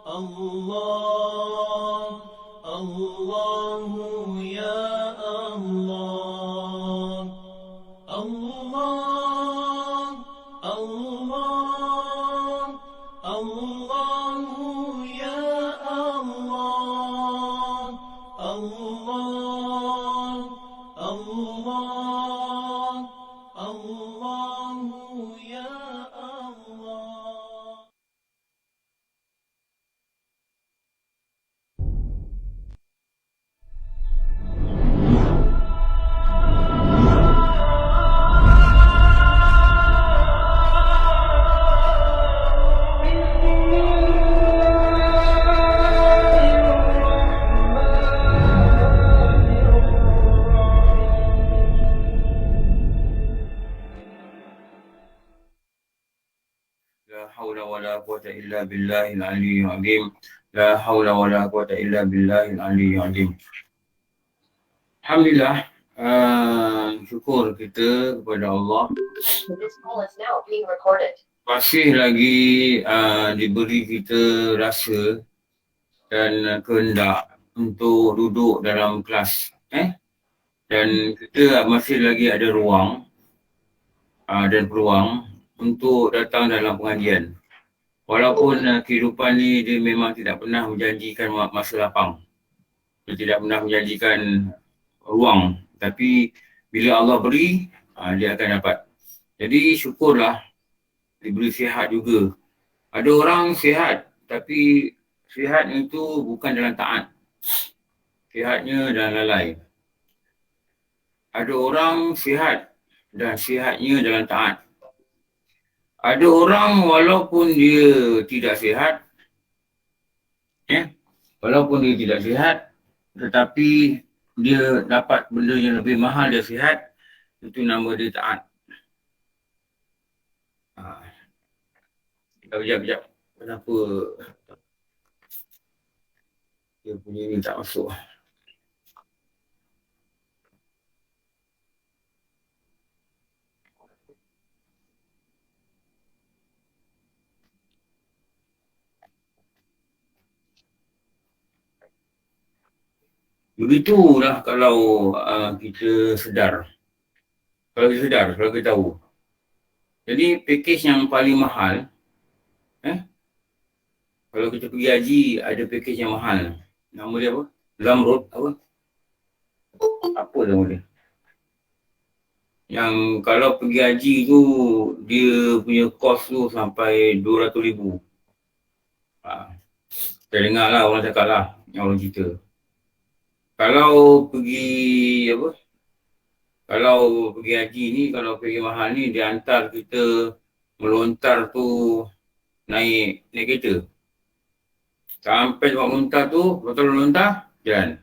الله الله يا الله الله الله الله يا الله الله الله الله يا الله. لا حول ولا قوة إلا بالله العلي العظيم. لا حول ولا قوة إلا بالله العلي العظيم. Alhamdulillah, syukur kita kepada Allah. This call is now being recorded. Masih lagi diberi kita rasa dan kehendak untuk duduk dalam kelas. Dan kita masih lagi ada ruang dan peluang untuk datang dalam pengajian. Walaupun kehidupan ni dia memang tidak pernah menjanjikan masa lapang. Dia tidak pernah menjanjikan ruang. Tapi bila Allah beri, dia akan dapat. Jadi syukurlah diberi sihat juga. Ada orang sihat, tapi sihat itu bukan dalam taat. Sihatnya dalam lalai. Ada orang sihat dan sihatnya dalam taat. Ada orang walaupun dia tidak sihat, walaupun dia tidak sihat, tetapi dia dapat benda yang lebih mahal dia sihat, itu nama dia taat. Sekejap. Kenapa dia punya ni tak masuk? Begitulah kalau kita sedar. Kalau kita tahu. Jadi package yang paling mahal, kalau kita pergi haji ada package yang mahal. Nama dia apa? Zamrud apa? Apa nama dia? Yang kalau pergi haji tu dia punya kos tu sampai 200,000. Saya dengar lah orang cakap lah, yang orang cerita. Kalau pergi haji ni, kalau pergi mahal ni, dia hantar kita melontar tu naik kereta. Sampai tempat melontar tu, melontar, jalan.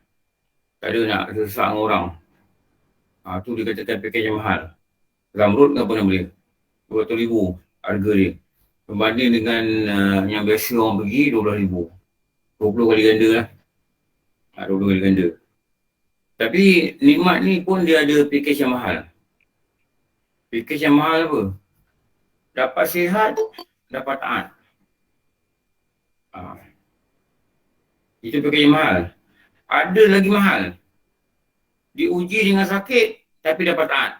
Tak ada nak sesak dengan orang. Tu dia katakan package yang mahal. Zamrud apa nama dia? 200,000 harga dia. Berbanding dengan yang biasa orang pergi, 12,000. 20 kali ganda lah. 20 kali ganda. Tapi nikmat ni pun dia ada package yang mahal. Package yang mahal apa? Dapat sihat, dapat taat. Itu package yang mahal. Ada lagi mahal. Diuji dengan sakit, tapi dapat taat.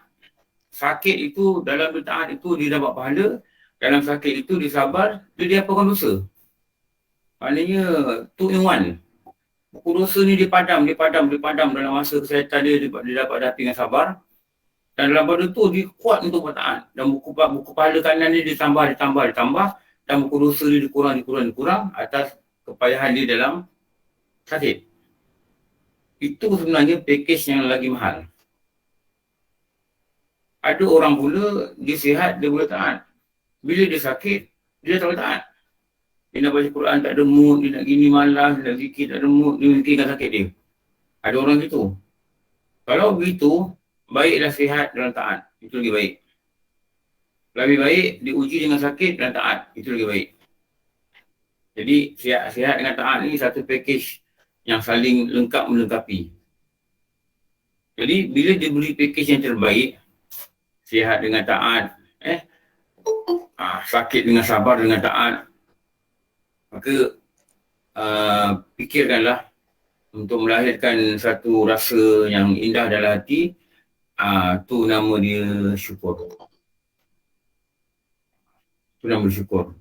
Sakit itu, dalam taat itu dia dapat pahala. Dalam sakit itu dia sabar, dia diapakan dosa. Maknanya 2 in 1. Buku dosa ni dia padam dalam masa kesihatan dia dapat hadapi dengan sabar. Dan dalam pada tu dia kuat untuk bertaat. Dan buku pahala kanan dia ditambah. Dan buku dosa dia dikurang atas kepayahan dia dalam sakit. Itu sebenarnya package yang lagi mahal. Ada orang pula dia sihat, dia boleh taat. Bila dia sakit, dia tak boleh taat. Dia nak baca Quran tak ada mood, dia nak gini malas, dia nak zikir tak ada mood, dia fikirkan sakit dia. Ada orang gitu. Kalau begitu, baiklah sihat dalam taat. Itu lagi baik. Lebih baik diuji dengan sakit dan taat. Itu lagi baik. Jadi sihat dengan taat ni satu package yang saling lengkap melengkapi. Jadi bila dia beri package yang terbaik, sihat dengan taat, sakit dengan sabar dengan taat, maka fikirkanlah untuk melahirkan satu rasa yang indah dalam hati. Tu nama dia syukur. Tu nama syukur.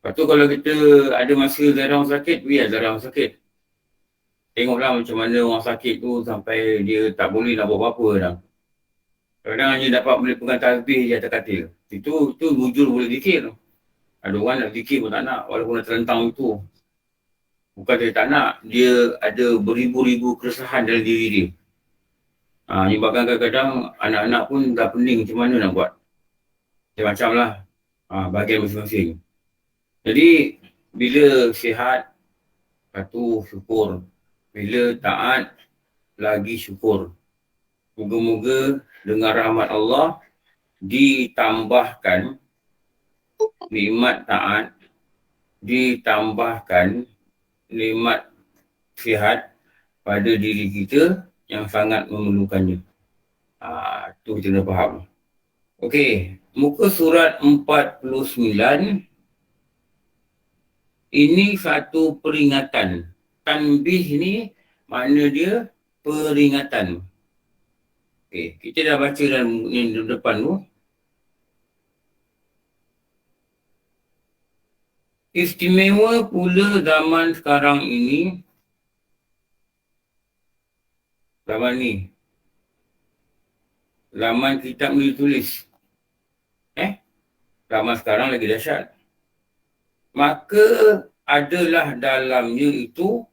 Lepas tu kalau kita ada masa Zara orang sakit, biar Zara orang sakit. Tengoklah macam mana orang sakit tu sampai dia tak boleh nak buat apa-apa dah. Kadang-kadang hanya dapat boleh pegang tasbih je atas katil. Itu mujur boleh zikir. Ada orang nak zikir pun tak nak walaupun dah terlentang itu. Bukan dia tak nak, dia ada beribu-ribu keresahan dalam diri dia. Bahkan kadang-kadang anak-anak pun dah pening macam mana nak buat. Macam-macam lah bahagian masing-masing. Jadi bila sihat, lepas tu syukur. Bila taat, lagi syukur. Moga-moga dengan rahmat Allah ditambahkan nikmat taat, ditambahkan nikmat sihat pada diri kita yang sangat memerlukannya. Tu kita dah faham. Okey, muka surat 49. Ini satu peringatan. Tanbih ni makna dia peringatan. Okey, kita dah baca dalam yang depan tu. Istimewa pula zaman sekarang ini. Zaman ni. Zaman kitab ni tulis. Zaman sekarang lagi dahsyat. Maka adalah dalamnya itu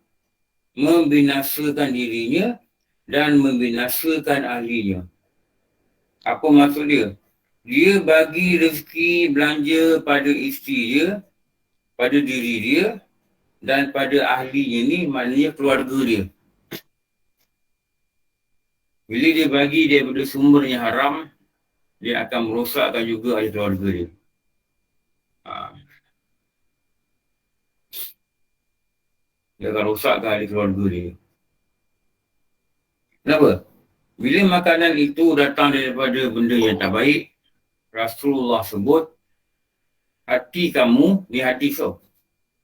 membinasakan dirinya dan membinasakan ahlinya. Apa maksud dia? Dia bagi rezeki belanja pada isteri dia, pada diri dia dan pada ahlinya ni maknanya keluarga dia. Bila dia bagi daripada sumber yang haram, dia akan merosakkan juga ahli keluarga dia. Dia akan rosakkan ahli keluarga dia. Kenapa? Bila makanan itu datang daripada benda yang tak baik, Rasulullah sebut, hati kamu, ni hadis tau,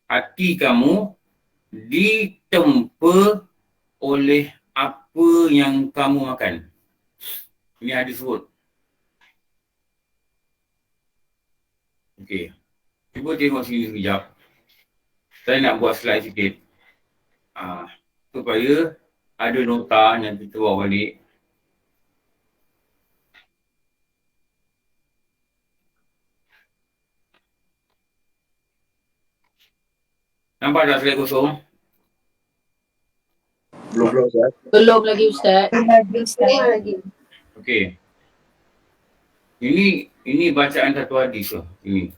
hati kamu ditempa oleh apa yang kamu makan. Ini hadis sebut. Okey. Cuba tengok sini sekejap. Saya nak buat slide sikit. Supaya ada nota yang kita bawa balik. Nampak tak slide kosong? Belum Ustaz. Belum lagi Ustaz. Okey. Ini bacaan satu hadis lah. Ini.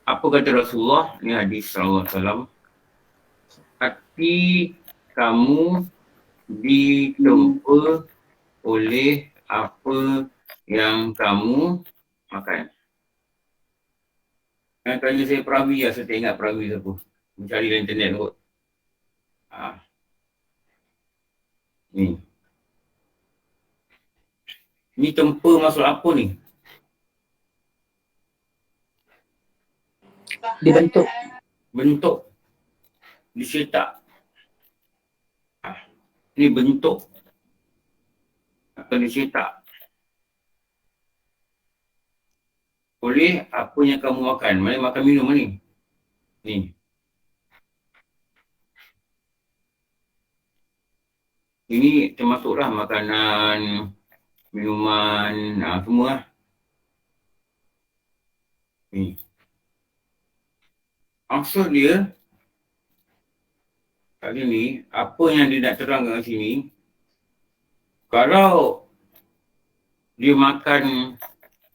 Apa kata Rasulullah? Ini hadis sallallahu alaihi wasallam. Hati kamu ditempa oleh apa yang kamu makan. Kan tanya saya perawi lah, saya tak ingat perawi siapa. Mencari di internet kot. Ni. Ni tempa maksud apa ni? Dibentuk. Bentuk. Dicetak. Ni bentuk. Atau dicetak. Oleh apa yang kamu makan. Mana makan minum ni? Ni. Ini termasuklah makanan, minuman, semua lah. Ni. Maksud dia, kali ni, apa yang dia nak terangkan kat sini, kalau dia makan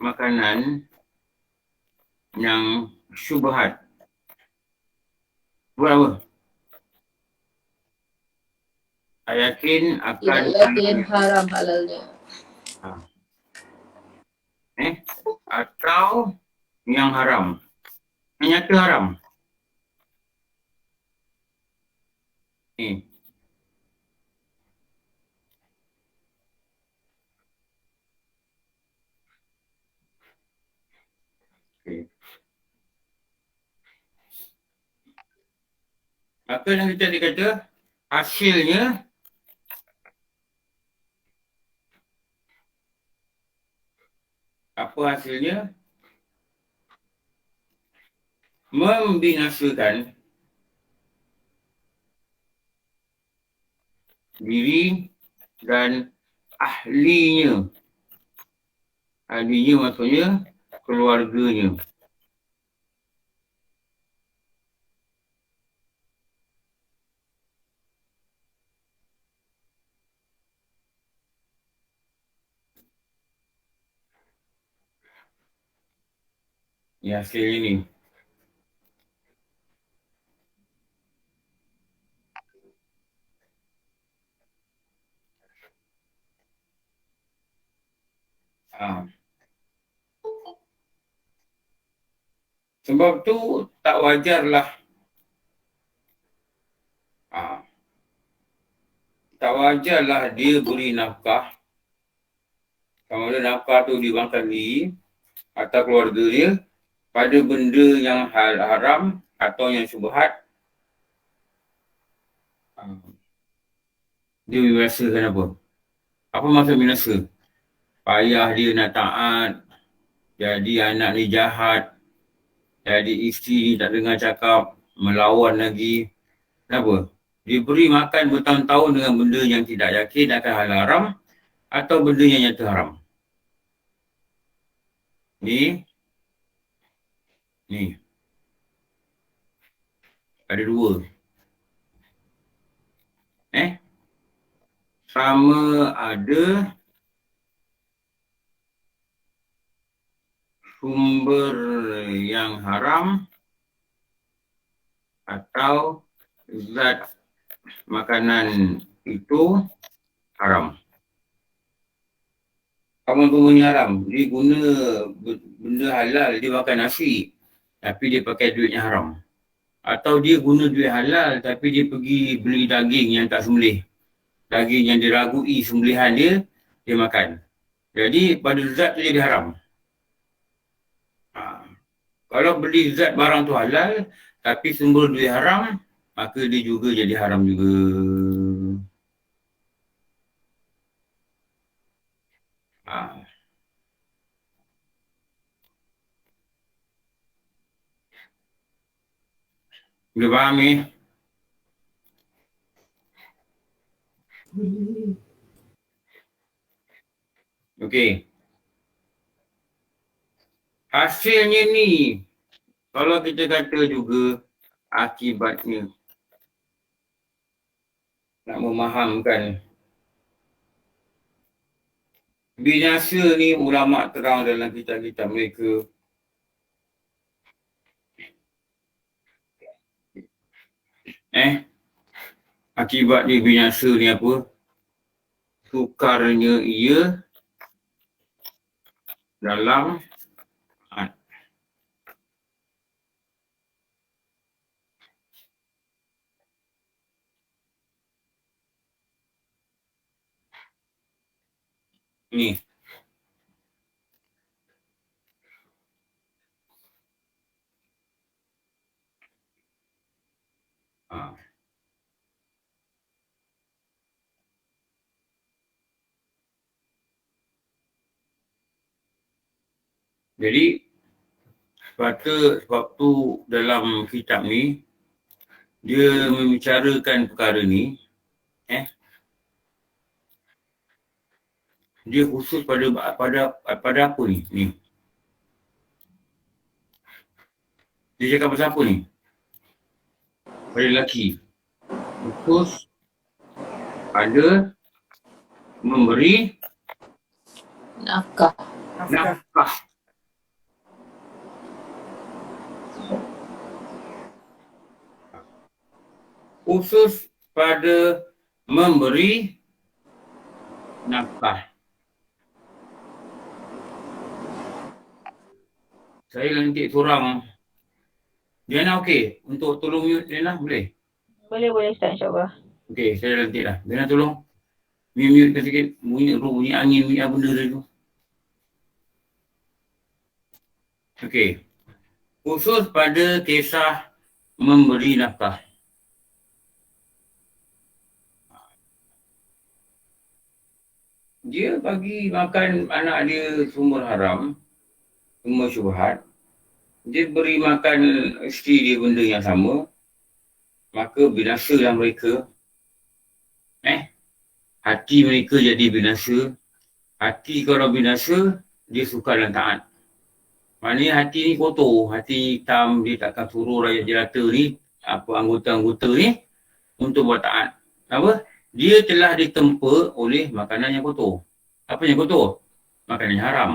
makanan yang syubhat, buat apa? Saya yakin akan Tidak yakin haram halalnya. Atau yang haram. Yang nyata haram. Ni. Okay. Maka yang kita dikata hasilnya apa hasilnya? Membinasakan diri dan ahlinya. Ahlinya maksudnya keluarganya. Ya, hasil ini. Ha. Sebab tu tak wajarlah. Ha. Tak wajarlah dia beri nafkah. Sama ada nafkah tu dimakan diri atau keluarga dia pada benda yang haram atau yang syubhat. Dia binasakan apa? Apa maksud binasa? Payah dia nak taat, jadi anak ni jahat, jadi isteri ni tak dengar cakap, melawan lagi. Kenapa? Dia beri makan bertahun-tahun dengan benda yang tidak yakin akan hal haram atau benda yang nyata haram. Ni. Ada dua. Sama ada sumber yang haram atau zat makanan itu haram. Kamu punya haram, dia guna benda halal, dia makan nasi tapi dia pakai duitnya haram. Atau dia guna duit halal tapi dia pergi beli daging yang tak sembelih. Daging yang diragui sembelihan dia, dia makan. Jadi pada zat tu jadi haram. Kalau beli zat barang tu halal tapi sumber duit haram, maka dia juga jadi haram juga. Boleh faham ni? Okey. Hasilnya ni, kalau kita kata juga akibatnya, nak memahamkan. Binasa ni ulama terang dalam kitab-kitab mereka. Akibat dia binasa ni apa? Tukarnya ia dalam ni. Jadi sebab tu dalam kitab ni dia membicarakan perkara ni dia khusus pada apa ni? Dia cakap pasal apa ni? Pada lelaki. Khusus ada memberi Nafkah. nafkah. Khusus pada memberi nafkah. Saya nanti seorang. Diana okey untuk tolong mute Diana boleh? Boleh Ustaz, insyaAllah. Okey, saya nanti lah. Diana tolong mute sikit bunyi angin, bunyi apa benda tu. Okey. Khusus pada kisah memberi nafkah. dia bagi makan anak dia sumber haram, sumber syubhat. Dia beri makan isteri dia benda yang sama, maka binasalah mereka. Hati mereka jadi binasa. Hati kalau binasa, dia suka dan taat. Maknanya hati ni kotor, hati hitam, dia takkan suruh rakyat jelata ni, anggota-anggota ni untuk buat taat. Apa? Dia telah ditempa oleh makanan yang kotor. Apa yang kotor? Makanan yang haram.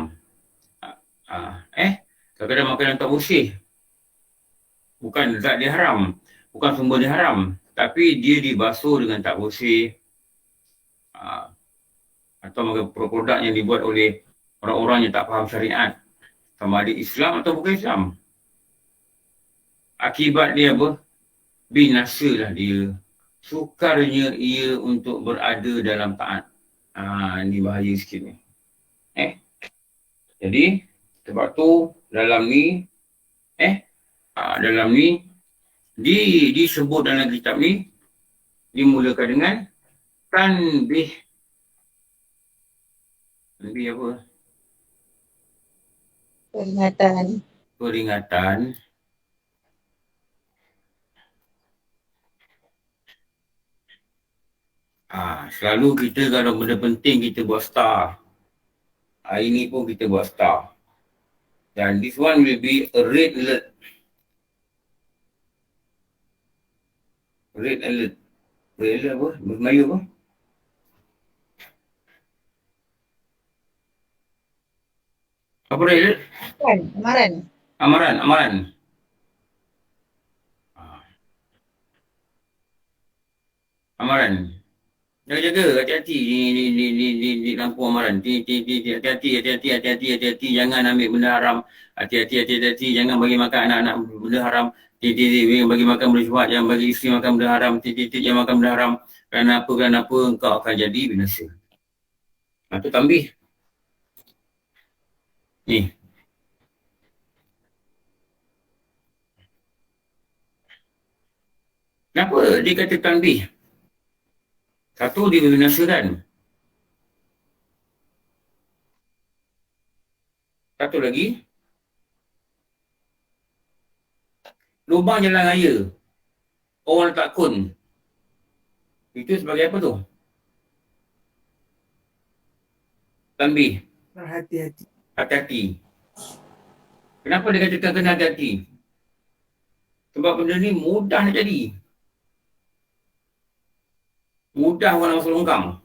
Kadang-kadang makanan tak bersih. Bukan zat dia haram. Bukan sumber dia haram. Tapi dia dibasuh dengan tak bersih. Atau produk yang dibuat oleh orang-orang yang tak faham syariat. Sama ada Islam atau bukan Islam. Akibat dia apa? Binasalah dia. Sukarnya ia untuk berada dalam taat. Ini bahaya sikit ni. Jadi, sebab tu dalam ni, disebut dalam kitab ni, dimulakan dengan tanbih. Tanbih apa? Peringatan. Selalu kita kalau benda penting kita buat star. Hari ni pun kita buat star. Dan this one will be a red alert. Red alert. Red alert apa? Melayu apa? Apa red alert? Amaran. Amaran. Jaga-jaga, hati-hati di lampu amaran. Hati-hati, jangan ambil benda haram. Hati-hati, jangan bagi makan anak-anak benda haram. Bagi makan benda syubhat, jangan bagi isteri makan benda haram. Jangan makan benda haram. Kenapa engkau akan jadi binasa. Itu tambih. Ni. Kenapa dia kata tambih? Satu, dia membinasakan. Satu lagi, lubang jalan raya. Orang letak kun. Itu sebagai apa tu? Tambih. Hati-hati. Kenapa dia kata kena hati-hati? Sebab benda ni mudah nak jadi. Mudah orang masuk longkang.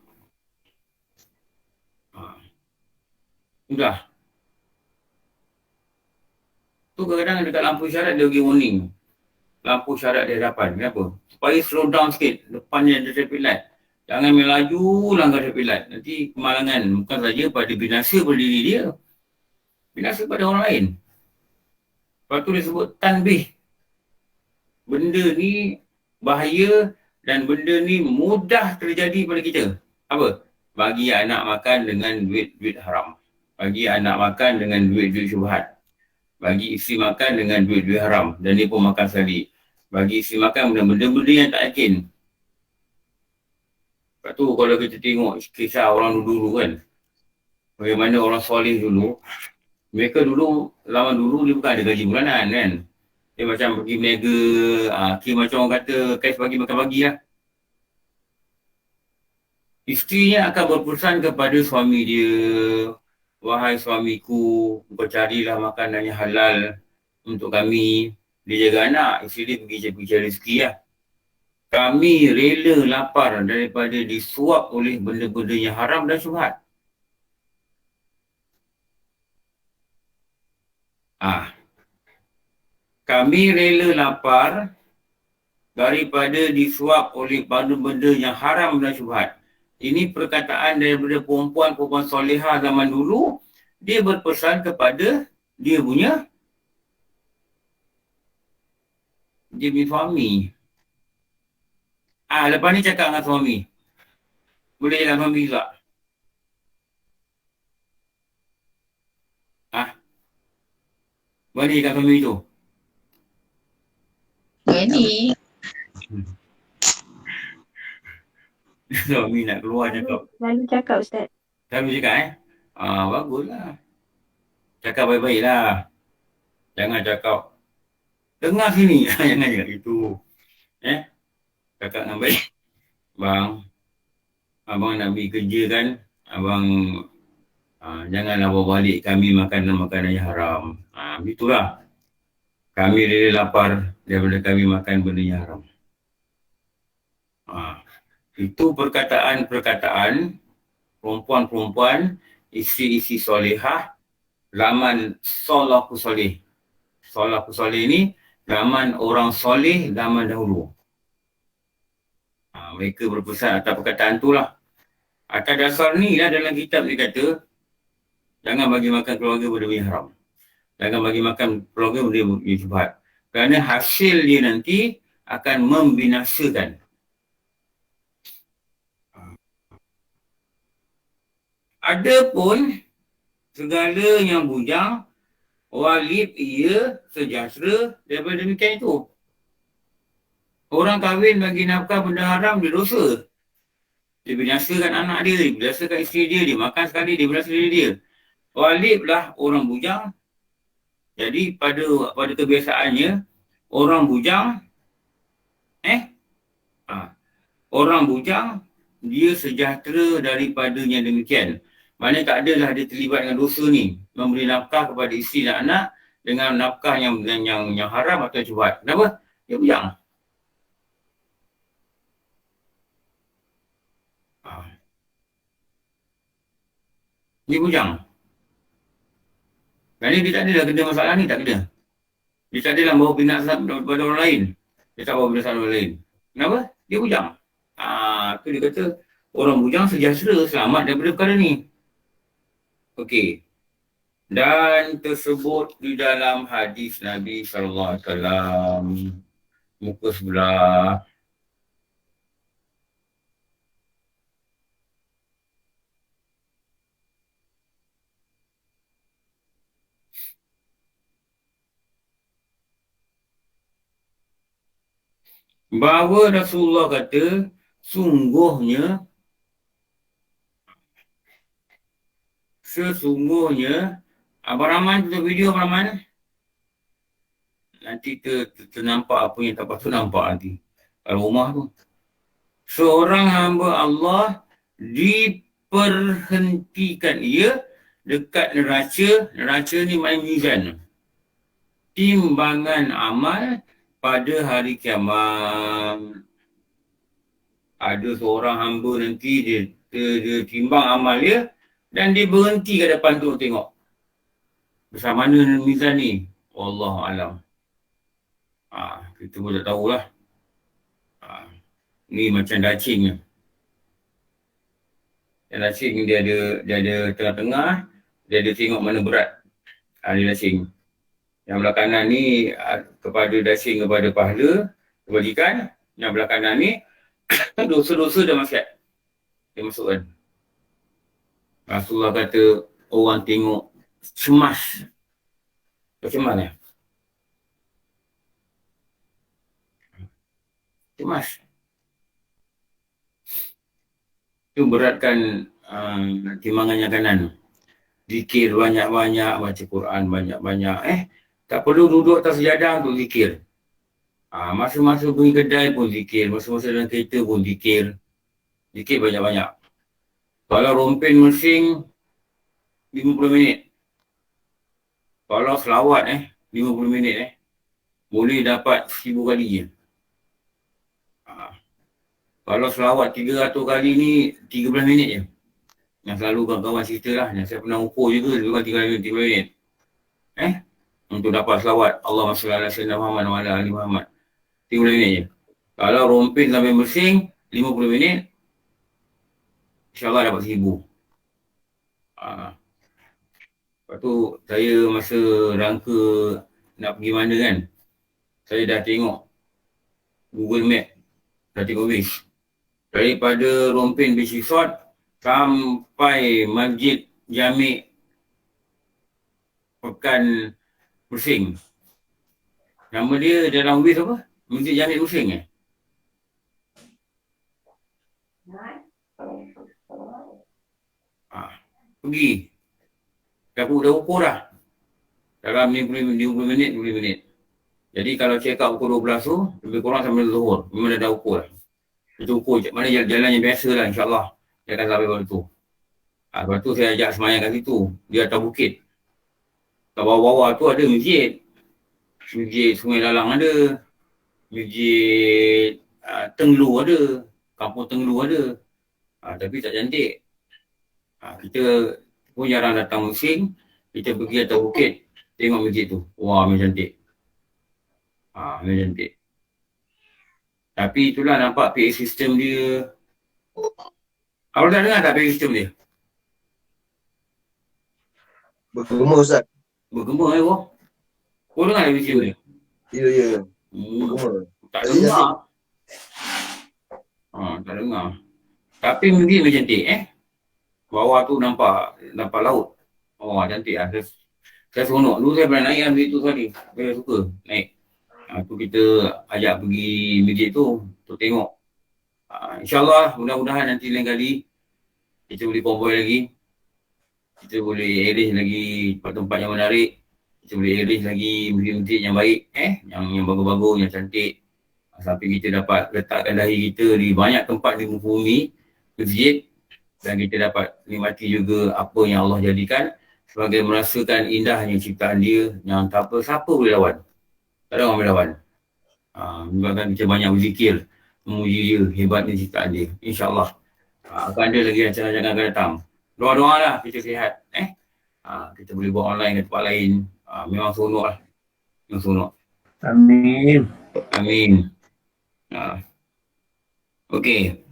Mudah. Tu kadang-kadang dekat lampu isyarat dia bagi warning. Lampu isyarat di hadapan. Kenapa? Supaya slow down sikit. Depannya ada traffic light. Jangan melaju langgar traffic light. Nanti kemalangan. Bukan saja pada binasa pada diri dia. Binasa pada orang lain. Lepas tu dia sebut tanbih. Benda ni bahaya. Dan benda ni mudah terjadi pada kita. Apa? Bagi anak makan dengan duit-duit haram. Bagi anak makan dengan duit-duit syubhat. Bagi isteri makan dengan duit-duit haram. Dan dia pun makan sekali. Bagi isteri makan benda-benda yang tak yakin. Lepas tu kalau kita tengok kisah orang dulu kan. Bagaimana orang soleh dulu. Mereka dulu, zaman dulu dia bukan ada gaji bulanan kan. Dia macam pergi mega, macam orang kata, cash bagi-bagi lah. Isterinya akan berpesan kepada suami dia, wahai suamiku, kau carilah makanan yang halal untuk kami. Dia jaga anak, isteri dia pergi cari rezeki lah. Kami rela lapar daripada disuap oleh benda-benda yang haram dan syubhat. Kami rela lapar daripada disuap oleh benda-benda yang haram dan syubhat. Ini perkataan daripada perempuan-perempuan solehah zaman dulu. Dia berpesan kepada dia punya suami. Lepas ni cakap dengan suami. Boleh cakap dengan suami juga. Boleh cakap suami tu. Berani. Suami nak keluar cakap. Lalu cakap Ustaz. Saya cakap baguslah. Cakap baik-baik lah. Jangan cakap tengah sini. Jangan cakap gitu. Cakap dengan baik. Bang, abang nak pergi kerja kan. Abang janganlah bawa balik kami makanan-makanan yang haram. Begitulah. Kami rela lapar daripada kami makan benda yang haram. Itu perkataan-perkataan perempuan-perempuan, isteri-isteri solehah, zaman Salafus Soleh. Salafus Soleh ni zaman orang soleh zaman dahulu. Mereka berpesan atas perkataan tu lah. Atas dasar ni lah dalam kitab dia kata, jangan bagi makan keluarga benda yang haram. Jangan bagi makan keluarga benda yang syubhat. Kerana hasil dia nanti akan membinasakan. Adapun segala yang bujang, wajib ia sejahtera daripada demikian itu. Orang kahwin bagi nafkah benda haram, dia dosa. Dia binasakan anak dia, dia binasakan isteri dia, dia makan sekali, dia binasakan diri dia. Waliblah orang bujang. Jadi pada kebiasaannya, orang bujang, orang bujang, dia sejahtera daripadanya demikian. Maknanya tak adalah dia terlibat dengan dosa ni. Memberi nafkah kepada isteri dan anak dengan nafkah yang haram atau syubhat. Kenapa? Dia bujang. Dia bujang. Kerana dia tak adalah kena masalah ni, tak kena. Dia tak adalah bawa binasa kepada orang lain. Dia tak bawa binasa orang lain. Kenapa? Dia bujang. Itu dia kata, orang bujang sejahtera, selamat daripada perkara ni. Okey. Dan tersebut di dalam hadis Nabi SAW. Muka sebelah. Bahawa Rasulullah kata, sesungguhnya, Abang Rahman tutup video Abang Rahman. Nanti ternampak apa yang tak patut nampak nanti. Kalau rumah tu. Seorang hamba Allah diperhentikan ia dekat neraca. Neraca ni main mizan. Timbangan amal pada hari kiamat. Ada seorang hamba nanti dia timbang amal dia dan dia berhenti kat depan tu tengok. Bersama mana mizan ni? Wallahualam. Kita pun tak tahulah. Ni macam dacing. Yang dacing dia ada tengah-tengah, dia ada tengok mana berat. Dia dacing. Yang belah kanan ni kepada dacing kepada pahala, kebajikan. Yang belah kanan ni dosa-dosa dan maksiat. Dia masukkan. Rasulullah kata orang tengok cemas. Cemas ni. Cemas. Itu beratkan timbangan yang kanan. Zikir banyak-banyak, baca Quran banyak-banyak. Tak perlu duduk atas sejadah untuk zikir. Masa-masa pergi kedai pun zikir. Masa-masa dalam kereta pun zikir. Zikir banyak-banyak. Kalau rompin mersing, 50 minit. Kalau selawat 50 minit boleh dapat 1000 kali je. Kalau selawat 300 kali ni 13 minit je. Yang selalu kawan-kawan cerita lah. Yang saya pernah ukur juga lebih kurang 13 minit. Untuk dapat selawat Allahumma salli ala sayyidina Muhammad wa ala ali Muhammad. 30 minit je. Kalau rompin sampai bersing 50 minit, InsyaAllah dapat 1000. Lepas tu saya masa rangka nak pergi mana kan, saya dah tengok Google Map, dah tengok Waze. Daripada Rompin Beach Resort sampai Masjid Jami' Pekan Pusing. Nama dia dalam Waze apa? Masjid Jami' Pusing pergi. Dah ukur dah. Dalam 50 minit, 20 minit. Jadi kalau check out pukul 12 tu, lebih kurang sampai zuhur. Memang dah ukur dah. Itu ukur mana jalan yang biasa lah, insyaAllah. Dia akan sampai pada tu. Lepas tu saya ajak semayang kat situ. Di atas bukit. Kat bawah-bawah tu ada masjid. Masjid Sungai Lalang ada. Masjid Tenglu ada. Kampung Tenglu ada. Tapi tak cantik. Kita pun jarang datang musim. Kita pergi atas bukit. Tengok masjid tu. Wah, memang cantik. Memang cantik. Tapi itulah nampak PA system dia. Awak dah dengar tak PA system dia? Bergema Ustaz. Bergema bro. Kau dengar PA system dia? Ya. Bergema. Tak dengar. Tak dengar. Tapi mungkin memang cantik Bawah tu nampak laut. Cantik lah. Saya seronok. Dulu saya pernah naik kan tu tadi. Saya suka naik. Tu kita ajak pergi masjid tu untuk tengok. InsyaAllah mudah-mudahan nanti lain kali kita boleh konvoi lagi. Kita boleh arrange lagi tempat yang menarik. Kita boleh arrange lagi masjid-masjid yang baik. Yang bagus-bagus, yang cantik. Sampai kita dapat letakkan dahi kita di banyak tempat di muka bumi, masjid. Dan kita dapat nikmati juga apa yang Allah jadikan sebagai merasakan indahnya ciptaan dia yang tak apa, siapa boleh lawan. Tak ada orang boleh lawan. Menyebabkan kita banyak berzikir, memuji dia, hebatnya ciptaan dia. InsyaAllah. Akan ada lagi rancangan akan datang. Doa-doa lah kita sihat. Kita boleh buat online ke tempat lain. Memang seronok lah. Memang seronok. Amin. Okey.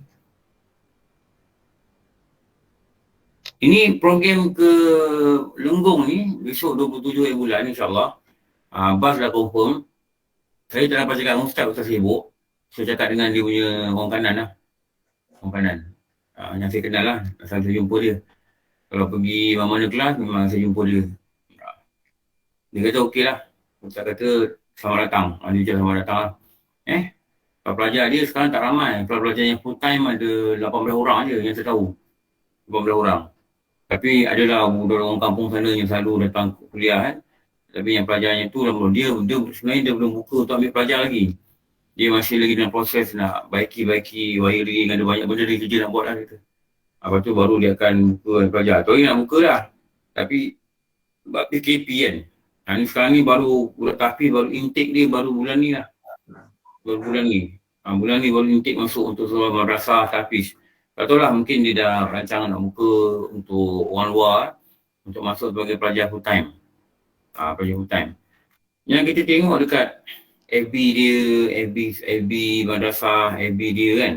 Ini program ke Lenggong ni, besok 27 bulan insyaAllah. Bas dah confirm. Saya tak dapat cakap dengan Ustaz sibuk. Saya cakap dengan dia punya orang kanan lah. Orang kanan. Yang saya kenal lah. Asal saya jumpa dia. Kalau pergi mana-mana kelas, memang saya jumpa dia. Dia kata okey lah. Ustaz kata selamat datang. Dia cakap selamat datang lah. Pelajar dia sekarang tak ramai. Pelajar yang full time ada 18 orang je yang saya tahu. 18 orang. Tapi adalah orang kampung sana yang selalu datang kuliah Tapi yang pelajarnya tu dia sebenarnya dia belum buka untuk ambil pelajar lagi. Dia masih lagi dalam proses nak baiki wiring, ada banyak benda dia kerja nak buat lah kita. Lepas tu baru dia akan buka pelajar. Atau dia nak buka lah. Tapi sebab PKP kan. Ni sekarang ni baru bulan tahfiz, baru intake dia baru bulan ni lah. Bulan ni baru intake masuk untuk seluruh madrasah tahfiz. Tak tahu lah mungkin dia dah rancang nak buka untuk orang luar untuk masuk sebagai pelajar full time. Pelajar full time. Yang kita tengok dekat FB dia, FB madrasah, FB dia kan.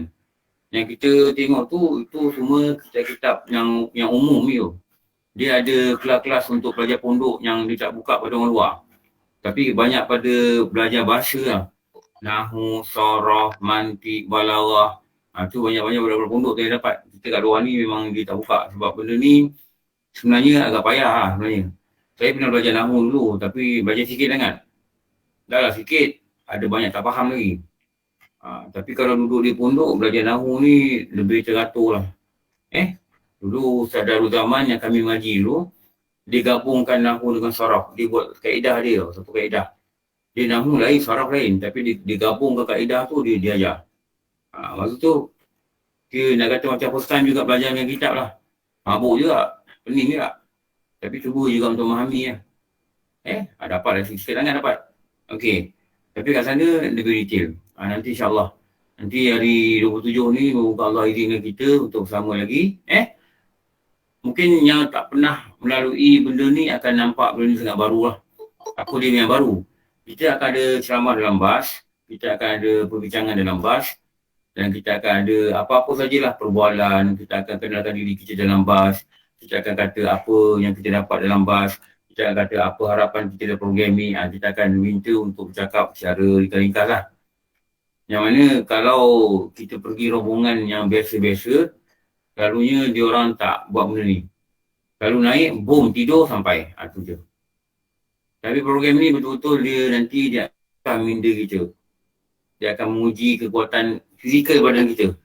Yang kita tengok tu, itu semua kitab-kitab yang umum ni tu. Dia ada kelas-kelas untuk pelajar pondok yang dia tak buka pada orang luar. Tapi banyak pada belajar bahasa lah. Nahu, sarah, mantik, balaghah. Tu banyak-banyak budak-budak pondok dia dapat. Kita kat luar ni memang dia tak buka. Sebab benda ni sebenarnya agak payah lah sebenarnya. Saya pernah belajar nahu dulu tapi belajar sikit sangat. Dah lah sikit. Ada banyak tak faham lagi. Tapi kalau duduk di pondok belajar nahu ni lebih teratur lah. Dulu Ustaz Darul Zaman yang kami mengaji dulu, dia gabungkan nahu dengan saraf. Dia buat kaedah dia, satu kaedah. Dia nahu lain, saraf lain. Tapi dia gabungkan kaedah tu dia ajar. Maksud tu, dia nak kata macam first time juga belajar dengan kitab lah. Mabuk juga, pening juga. Tapi cuba juga untuk memahami lah. Dapat lah, sikit sangat dapat. Okey. Tapi kat sana lebih detail. Nanti insyaAllah. Nanti hari 27 ni, moga Allah izinkan kita untuk bersama lagi. Mungkin yang tak pernah melalui benda ni akan nampak benda ni sangat baru lah. Aku dia yang baru. Kita akan ada ceramah dalam bas. Kita akan ada perbincangan dalam bas. Dan kita akan ada apa-apa sajalah perbualan. Kita akan kenalkan diri kita dalam bas. Kita akan kata apa yang kita dapat dalam bas. Kita akan kata apa harapan kita dalam program ni. Kita akan minta untuk bercakap secara ringkas lah. Yang mana kalau kita pergi rombongan yang biasa-biasa, selalunya diorang tak buat benda ni. Kalau naik, boom, tidur sampai. Itu je. Tapi program ni betul-betul dia akan minda kita. Dia akan menguji kekuatan fizikal badan kita.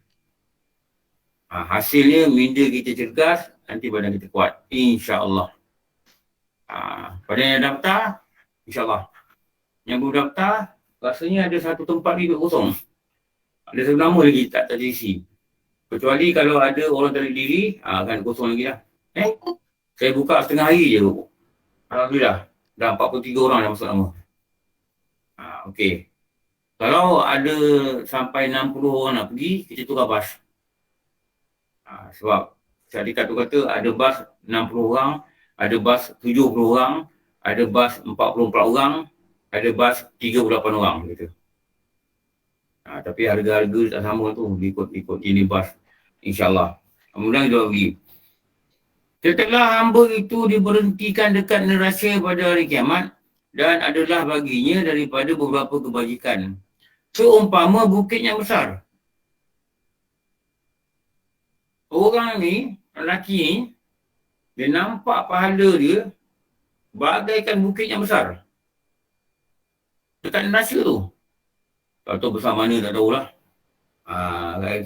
Hasilnya minda kita cergas, nanti badan kita kuat. InsyaAllah. Pada yang daftar, InsyaAllah. Yang belum daftar, rasanya ada satu tempat ni duduk kosong. Ada satu nama lagi tak terisi. Kecuali kalau ada orang tarik diri, kan kosong lagi lah. Saya buka setengah hari je. Alhamdulillah. Dah 43 orang dah masuk nama. Okey. Kalau ada sampai 60 orang nak pergi, kita tukar bas. Sebab tadi kata ada bas 60 orang, ada bas 70 orang, ada bas 44 orang, ada bas 38 orang gitu. Tapi harga-harga tak sama tu, ikut jenis bas. InsyaAllah. Kemudian kita pergi. Setelah hamba itu diberhentikan dekat neraka pada hari kiamat dan adalah baginya daripada beberapa kebajikan. Seumpama bukit yang besar. Orang ni, lelaki ni, dia nampak pahala dia bagaikan bukit yang besar. Dekat neraka tu. Tak tahu besar mana, tak tahulah.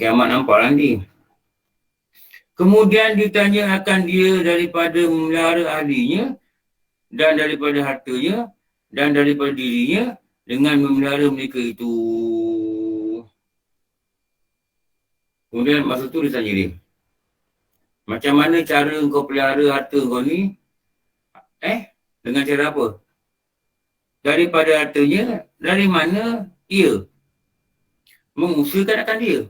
Kiamat nampak nanti. Kemudian ditanya akan dia daripada memelihara ahlinya dan daripada hartanya dan daripada dirinya dengan memelihara mereka itu. Kemudian masa tu dia tanya dia, macam mana cara kau pelihara harta kau ni? Dengan cara apa? Daripada hartanya, dari mana ia mengusahakan akan dia.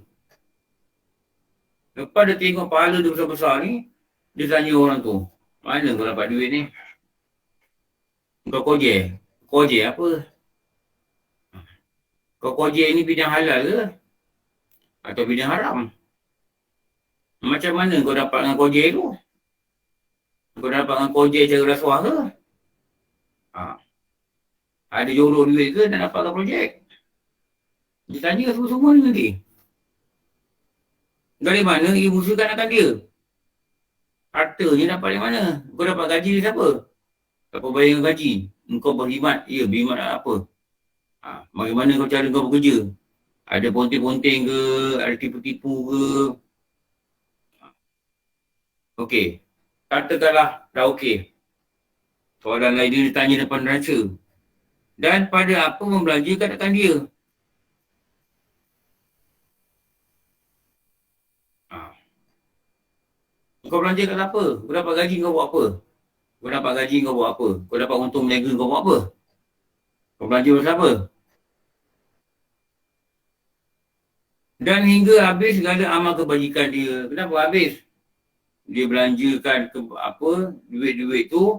Lepas dia tengok pahala dia besar-besar ni, dia tanya orang tu, mana kau dapat duit ni? Kau koje? Koje apa? Kau koje ni bidang halal ke? Atau bidang haram? Macam mana kau dapat dengan koje tu? Kau dapat dengan koje cara rasuah ke? Ada jodoh duit ke nak dapatkan projek? Dia tanya semua-semua ni nanti. Dari mana ia usahakan akan dia? Hartanya dapat dari mana? Kau dapat gaji dari siapa? Siapa bayar gaji? Engkau berkhidmat. Ya, berkhidmat apa? Bagaimana kau cara kau bekerja? Ada ponteng-ponteng ke? Ada tipu-tipu ke? Okey. Katakanlah dah okey. Soalan lain dia tanya depan neraca. Dan pada apa membelanjakan akan dia? Kau belanja kat apa? Kau dapat gaji kau buat apa? Kau dapat gaji kau buat apa? Kau dapat untung berniaga kau buat apa? Kau belanja pasal apa? Dan hingga habis segala amal kebajikan dia. Kenapa habis? Dia belanjakan duit-duit tu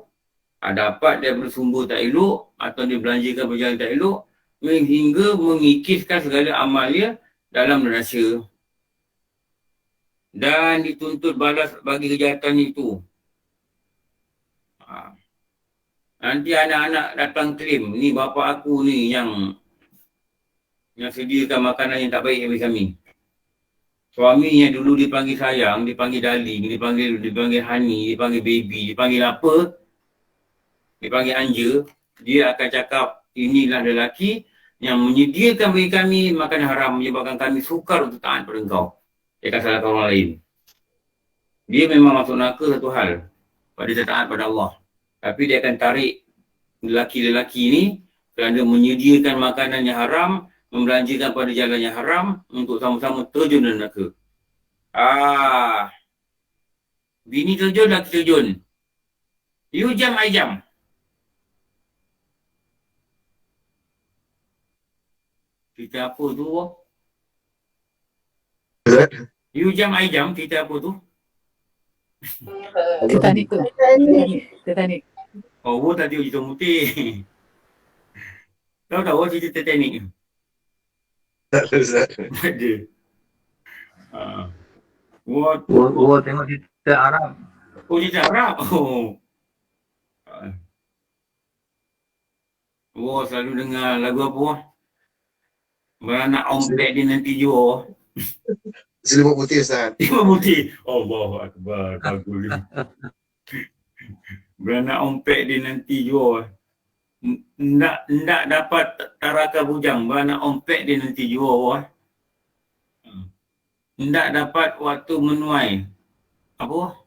dapat daripada sumber tak elok atau dia belanjakan berjalan tak elok hingga mengikiskan segala amal dia dalam neraka. Dan dituntut balas bagi kejahatan itu. Nanti anak-anak datang klaim, ni bapa aku ni yang sediakan makanan yang tak baik bagi kami. Suami yang dulu dipanggil sayang, dipanggil darling, dipanggil honey, dipanggil baby, dipanggil apa? Dipanggil anja. Dia akan cakap, inilah lelaki yang menyediakan bagi kami makanan haram, menyebabkan kami sukar untuk taat pada engkau. Dia akan salahkan orang lain. Dia memang masuk neraka satu hal. Pada dia taat pada Allah. Tapi dia akan tarik lelaki-lelaki ni kerana menyediakan makanan yang haram, membelanjakan pada jalan yang haram untuk sama-sama terjun dalam neraka. Bini terjun, lelaki terjun. You jam, I jam. Cerita apa tu? You jam, I jam, cerita apa tu? Titanic tu. Titanic. Oh, tak tengok cerita putih. Tahu cerita Titanic? Tak ada Ustaz. Tak ada. Tengok cerita Arab. Oh, cerita Arab? Selalu dengar lagu apa? Beranak ompek dia nanti jual. Selimut putih Ustaz. Lima putih. Allahu Akbar. Bagus ni. Beranak ompek dia nanti jual. Nak dapat taraka bujang. Beranak ompek dia nanti jual. Tidak dapat waktu menuai. Apa?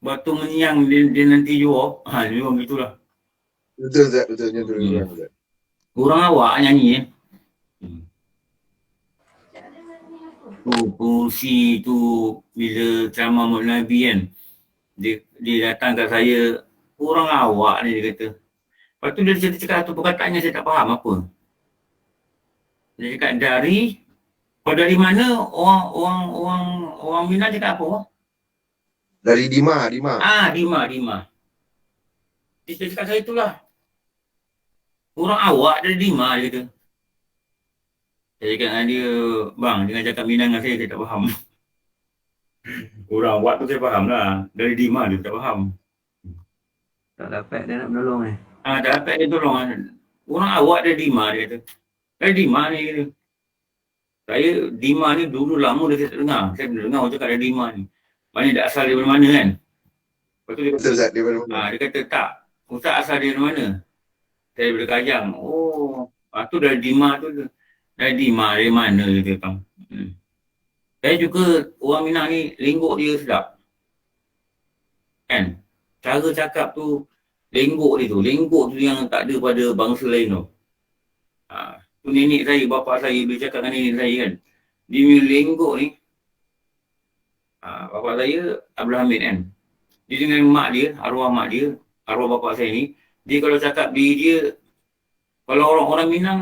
Waktu menyiang dia nanti jawab. Dia orang gitulah. Betul Ustaz, betulnya betul orang Ustaz. Orang awak nyanyi Fungsi tu bila ceramah Maulid Nabi kan, dia datang kat saya, orang awak ni dia kata. Lepas tu dia cakap satu perkataan yang saya tak faham apa. Dia cakap dari mana orang Minang cakap apa? Dari Dima. Dima. Dia cakap saya itulah. Orang awak dari Dima, dia kata. Saya cakap dengan dia, bang, jangan cakap Minang dengan saya tak faham. Orang awak tu saya faham lah. Dari Dima dia tak faham. Tak dapat dia nak menolong ni. Tak dapat dia tolong. Orang awak dari Dima, dia kata. Dari Dima ni, dia kata. Saya, Dima ni dulu lama dah saya tak dengar. Saya pernah dengar orang cakap dari Dima ni. Mana dia asal dari mana kan? Lepas tu dia kata, Betul Ustaz, dia mana? dia kata tak. Ustaz asal dari mana? Saya daripada Kajang. Tu dari Dima tu. Dari Dima, dari mana dia kata. Saya juga orang Minang ni, lenggok dia sedap. Kan? Cara cakap tu, lenggok dia tu. Lenggok tu yang tak ada pada bangsa lain tu. Tu nenek saya, bapa saya, bila cakap dengan nenek saya kan. Dia punya lenggok ni. Bapa saya, Abdul Hamid kan. Dia dengan mak dia, arwah bapa saya ni. Dia kalau cakap diri dia, kalau orang-orang Minang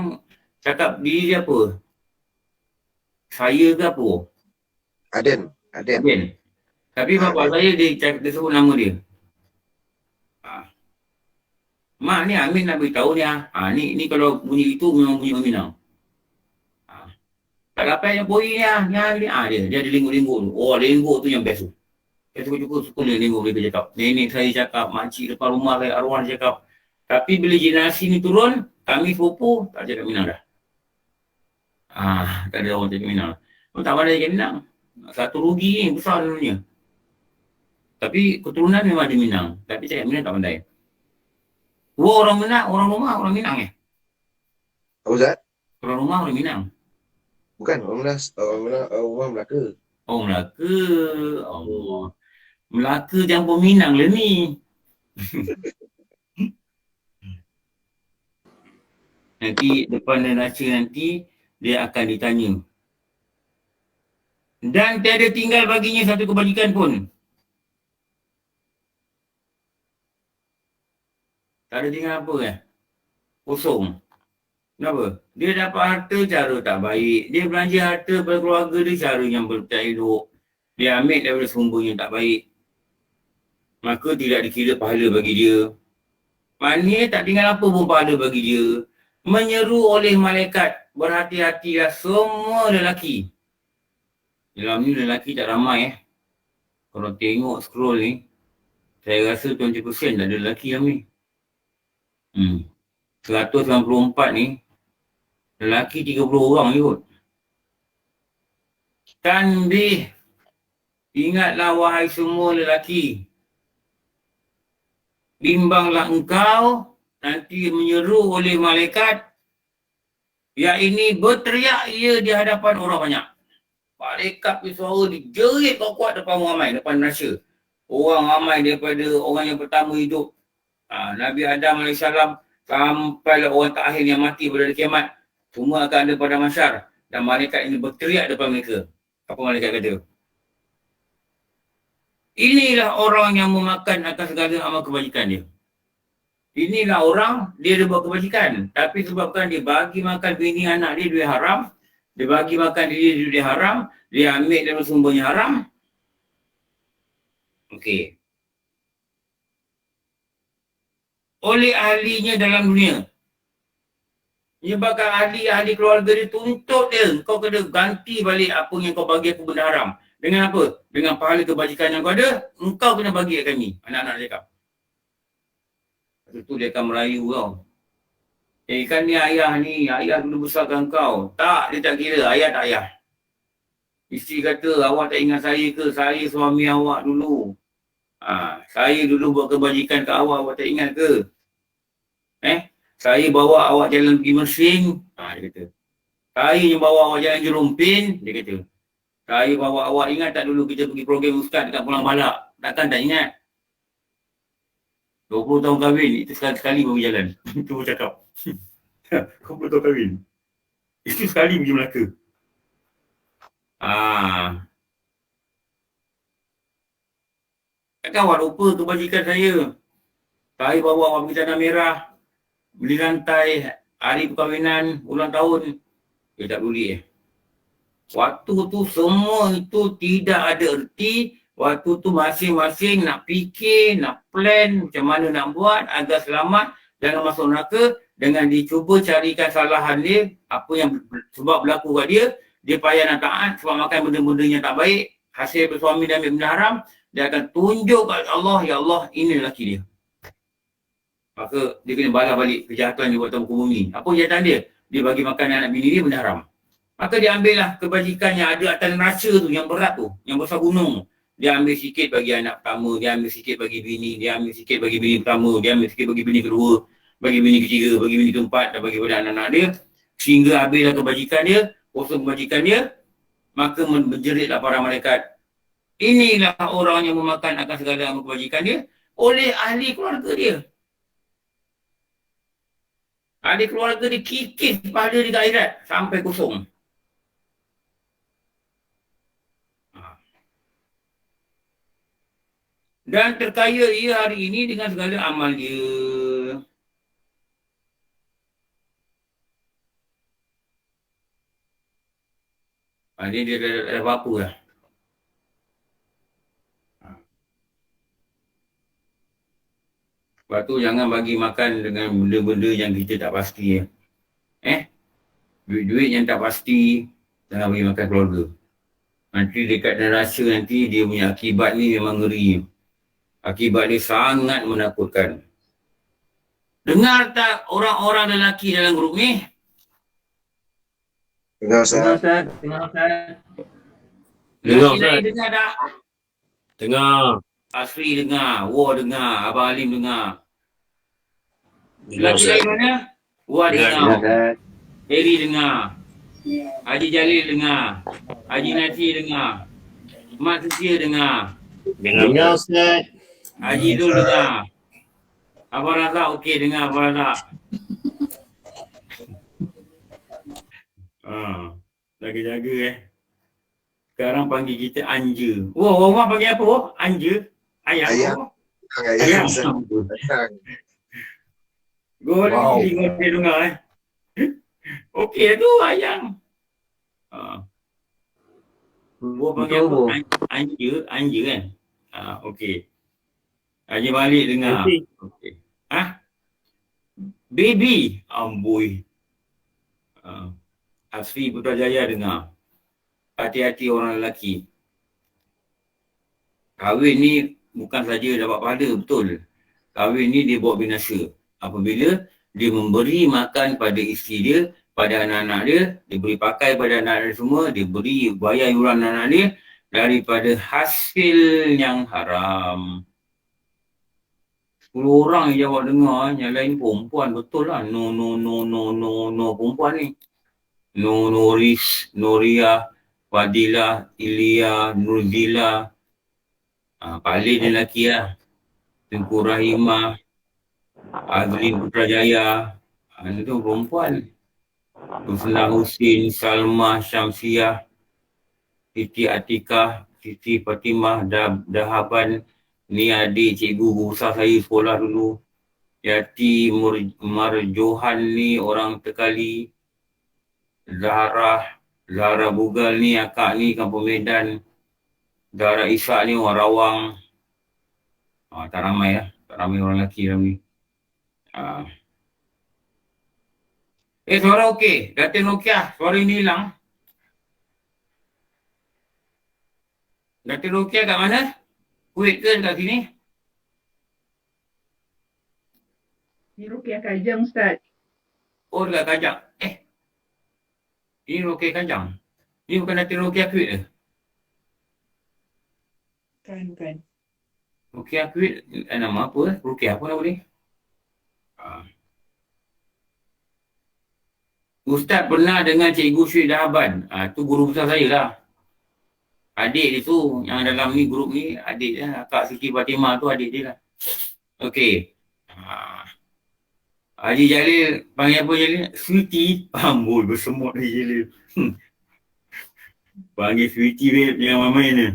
cakap diri dia apa? Saya ke apa? Aden. Tapi bapa saya dia sebut nama dia. Mak ni Amin nak beritahu ni ni kalau bunyi itu memang bunyi orang Minang. Tak dapat yang boi ni dia ada lenggok-lenggok tu. Lenggok tu yang best tu. Saya suka dia lenggok dia cakap. Nenek saya cakap, makcik depan rumah saya, arwah dia cakap. Tapi bila generasi ni turun, kami sepupu tak cakap Minang dah. Tak ada orang cakap Minang. Tak pandai cakap Minang. Satu rugi ni besar dulunya. Tapi keturunan memang ada Minang. Tapi cakap Minang tak pandai. Orang rumah orang Minang Apa Ustaz? Orang rumah orang Minang. Bukan, orang Melaka. Oh Melaka. Allah. Melaka campur Minang lah ni. Nanti depan neraca nanti dia akan ditanya. Dan tiada tinggal baginya satu kebajikan pun. Tak ada tinggal apa kan? Kosong. Kenapa? Dia dapat harta cara tak baik. Dia belanja harta pada keluarga dia cara yang tak elok. Dia ambil daripada sumber yang tak baik. Maka tidak dikira pahala bagi dia. Maknanya tak tinggal apa pun pahala bagi dia. Menyeru oleh malaikat. Berhati-hatilah semua lelaki. Dalam ni lelaki tak ramai Kalau tengok scroll ni, saya rasa 20% tak ada lelaki dalam ni. 194 ni, lelaki 30 orang je kot. Tanbih. Ingatlah wahai semua lelaki. Bimbanglah engkau nanti menyeru oleh malaikat. Yang ini berteriak ia di hadapan orang banyak. Malaikat punya suara dijerit kuat depan orang ramai, depan Malaysia. Orang ramai daripada orang yang pertama hidup. Nabi Adam AS sampai orang terakhir yang mati pada hari kiamat. Semua akan ada pada masyar. Dan malaikat ini berteriak depan mereka. Apa malaikat kata? Inilah orang yang memakan akan segala amal kebajikan dia. Inilah orang, dia ada buat kebajikan. Tapi sebabkan dia bagi makan bini anak dia, duit haram. Dia bagi makan diri dia haram. Dia ambil dari sumbernya haram. Okey. Oleh ahlinya dalam dunia. Menyebabkan ahli-ahli keluarga dia tuntut dia. Kau kena ganti balik apa yang kau bagi aku benda haram. Dengan apa? Dengan pahala kebajikan yang kau ada, engkau kena bagi kat kami. Anak-anak dia cakap. Lepas tu dia akan merayu kau. Kan ni ayah dulu besarkan kau. Tak, dia tak kira. Ayah tak ayah. Isteri kata, awak tak ingat saya ke? Saya suami awak dulu. Saya dulu buat kebajikan kat awak tak ingat ke? Saya bawa awak jalan pergi Mersing. Dia kata. Saya yang bawa awak jalan Jerumpin, dia kata. Saya bawa awak, ingat tak dulu kita pergi program Ustaz dekat Pulang Balak? Takkan tak ingat? 20 tahun kahwin, itu sekali-sekali baru jalan. Itu pun cakap. 20 tahun kahwin. Itu sekali pergi Melaka. Takkan awak lupa kebajikan saya. Saya bawa awak pergi Tanah Merah, beli rantai, hari perkahwinan, ulang tahun. Dia tak peduli Waktu tu semua itu tidak ada erti. Waktu tu masing-masing nak fikir, nak plan macam mana nak buat agar selamat, jangan masuk neraka, dengan dicuba carikan kesalahan dia, apa yang sebab berlaku kat dia, dia payah nak taat sebab makan benda-benda yang tak baik, hasil bersuami dan ambil benda haram, dia akan tunjuk kat Allah, ya Allah, ini lelaki dia. Maka dia kena balas balik kejahatan dia buat muka bumi. Apa kejahatan dia? Dia bagi makan anak bini dia benda haram. Maka dia ambillah kebajikan yang ada atas neraca tu, yang berat tu, yang besar gunung. Dia ambil sikit bagi anak pertama, dia ambil sikit bagi bini, dia ambil sikit bagi bini pertama, dia ambil sikit bagi bini kedua, bagi bini ketiga, bagi bini keempat dan bagi pada anak-anak dia. Sehingga habislah kebajikan dia, kosong kebajikan dia, maka menjeritlah para malaikat. Inilah orang yang memakan akan segala amal kebajikan dia oleh ahli keluarga dia. Ahli keluarga dia kikis pada di akhirat sampai kosong. Dan terkaya ia hari ini dengan segala amal dia. Ini dia dah apa-apa lah. Sebab tu jangan bagi makan dengan benda-benda yang kita tak pasti. Duit-duit yang tak pasti, jangan bagi makan keluarga. Nanti dekat neraca nanti dia punya akibat ni memang ngeri. Akibat dia sangat menakutkan. Dengar tak orang-orang lelaki dalam grup ni? Dengar Dengar Ustaz. Ustaz. Dengar Ustaz. Dengar Ustaz. Ustaz. Dengar tak? Dengar. Asri dengar, Wah dengar, Abang Alim dengar. Dengar Lelaki Ustaz. lain mana? Wah Dengar, dengar. Ustaz. Heri dengar. Haji Jalil dengar. Haji Nasi dengar. Mak Setia dengar. Dengar Ustaz. Haji Dul dengar. Abang Razak okey dengar Abang Razak. Jaga-jaga Sekarang panggil kita Anja. Wah, orang panggil apa? Anja? Ayam? Ayam. Ayam. Ustaz. Ayam. Goreng Wow. wow. Dia dengar okey tu ayam. Gua panggil Betul, apa? Anja kan? Okey. Haji Malik dengar. Okey. Okey. Baby. Amboi. Asri Putrajaya dengar. Hati-hati orang lelaki. Kahwin ni bukan saja dapat pahala, betul. Kahwin ni dia bawa binasa. Apabila dia memberi makan pada isteri dia, pada anak-anak dia, dia beri pakai pada anak dia semua, dia beri bayar yuran anak dia daripada hasil yang haram. 10 orang yang jawab dengar, yang lain perempuan, betul lah. No perempuan ni. No Noris, Noria, Fadilah, Ilya, Nurzila, Palin ni lelaki lah. Tengku Rahimah, Azlin Putrajaya, itu perempuan. Husna Husin, Salma Syamsiah, Siti Atikah, Siti Fatimah, Dahaban, ni adik cikgu guru besar saya sekolah dulu. Yati Marjohan ni orang Tekali. Zahra Bugal ni akak ni Kampung Medan. Zahra Ishak ni orang Rawang. Tak ramai lah. Tak ramai orang lelaki dalam ni. Suara okey. Datin Nokia. Suara ni hilang. Datin Nokia kat mana? Kuwait ke dekat sini? Ni Rukiah Kajang Ustaz. Oh dekat Kajang. Ini Rukiah Kajang. Ini bukan Datin Rukiah Kuwait ke? Bukan. Rukiah Kuwait nama apa? Rukiah apa nama dia? Ustaz pernah dengan Cikgu Syed Dahaban. Tu guru besar saya lah. Adik dia tu, yang dalam ni grup ni, adik dia. Kak Siti Fatimah tu adik dia lah. Okey. Haji Jalil, panggil apa Jalil? Sweetie. Ambul, bersemut Haji Jalil. Panggil Sweetie babe, jangan main-main ni.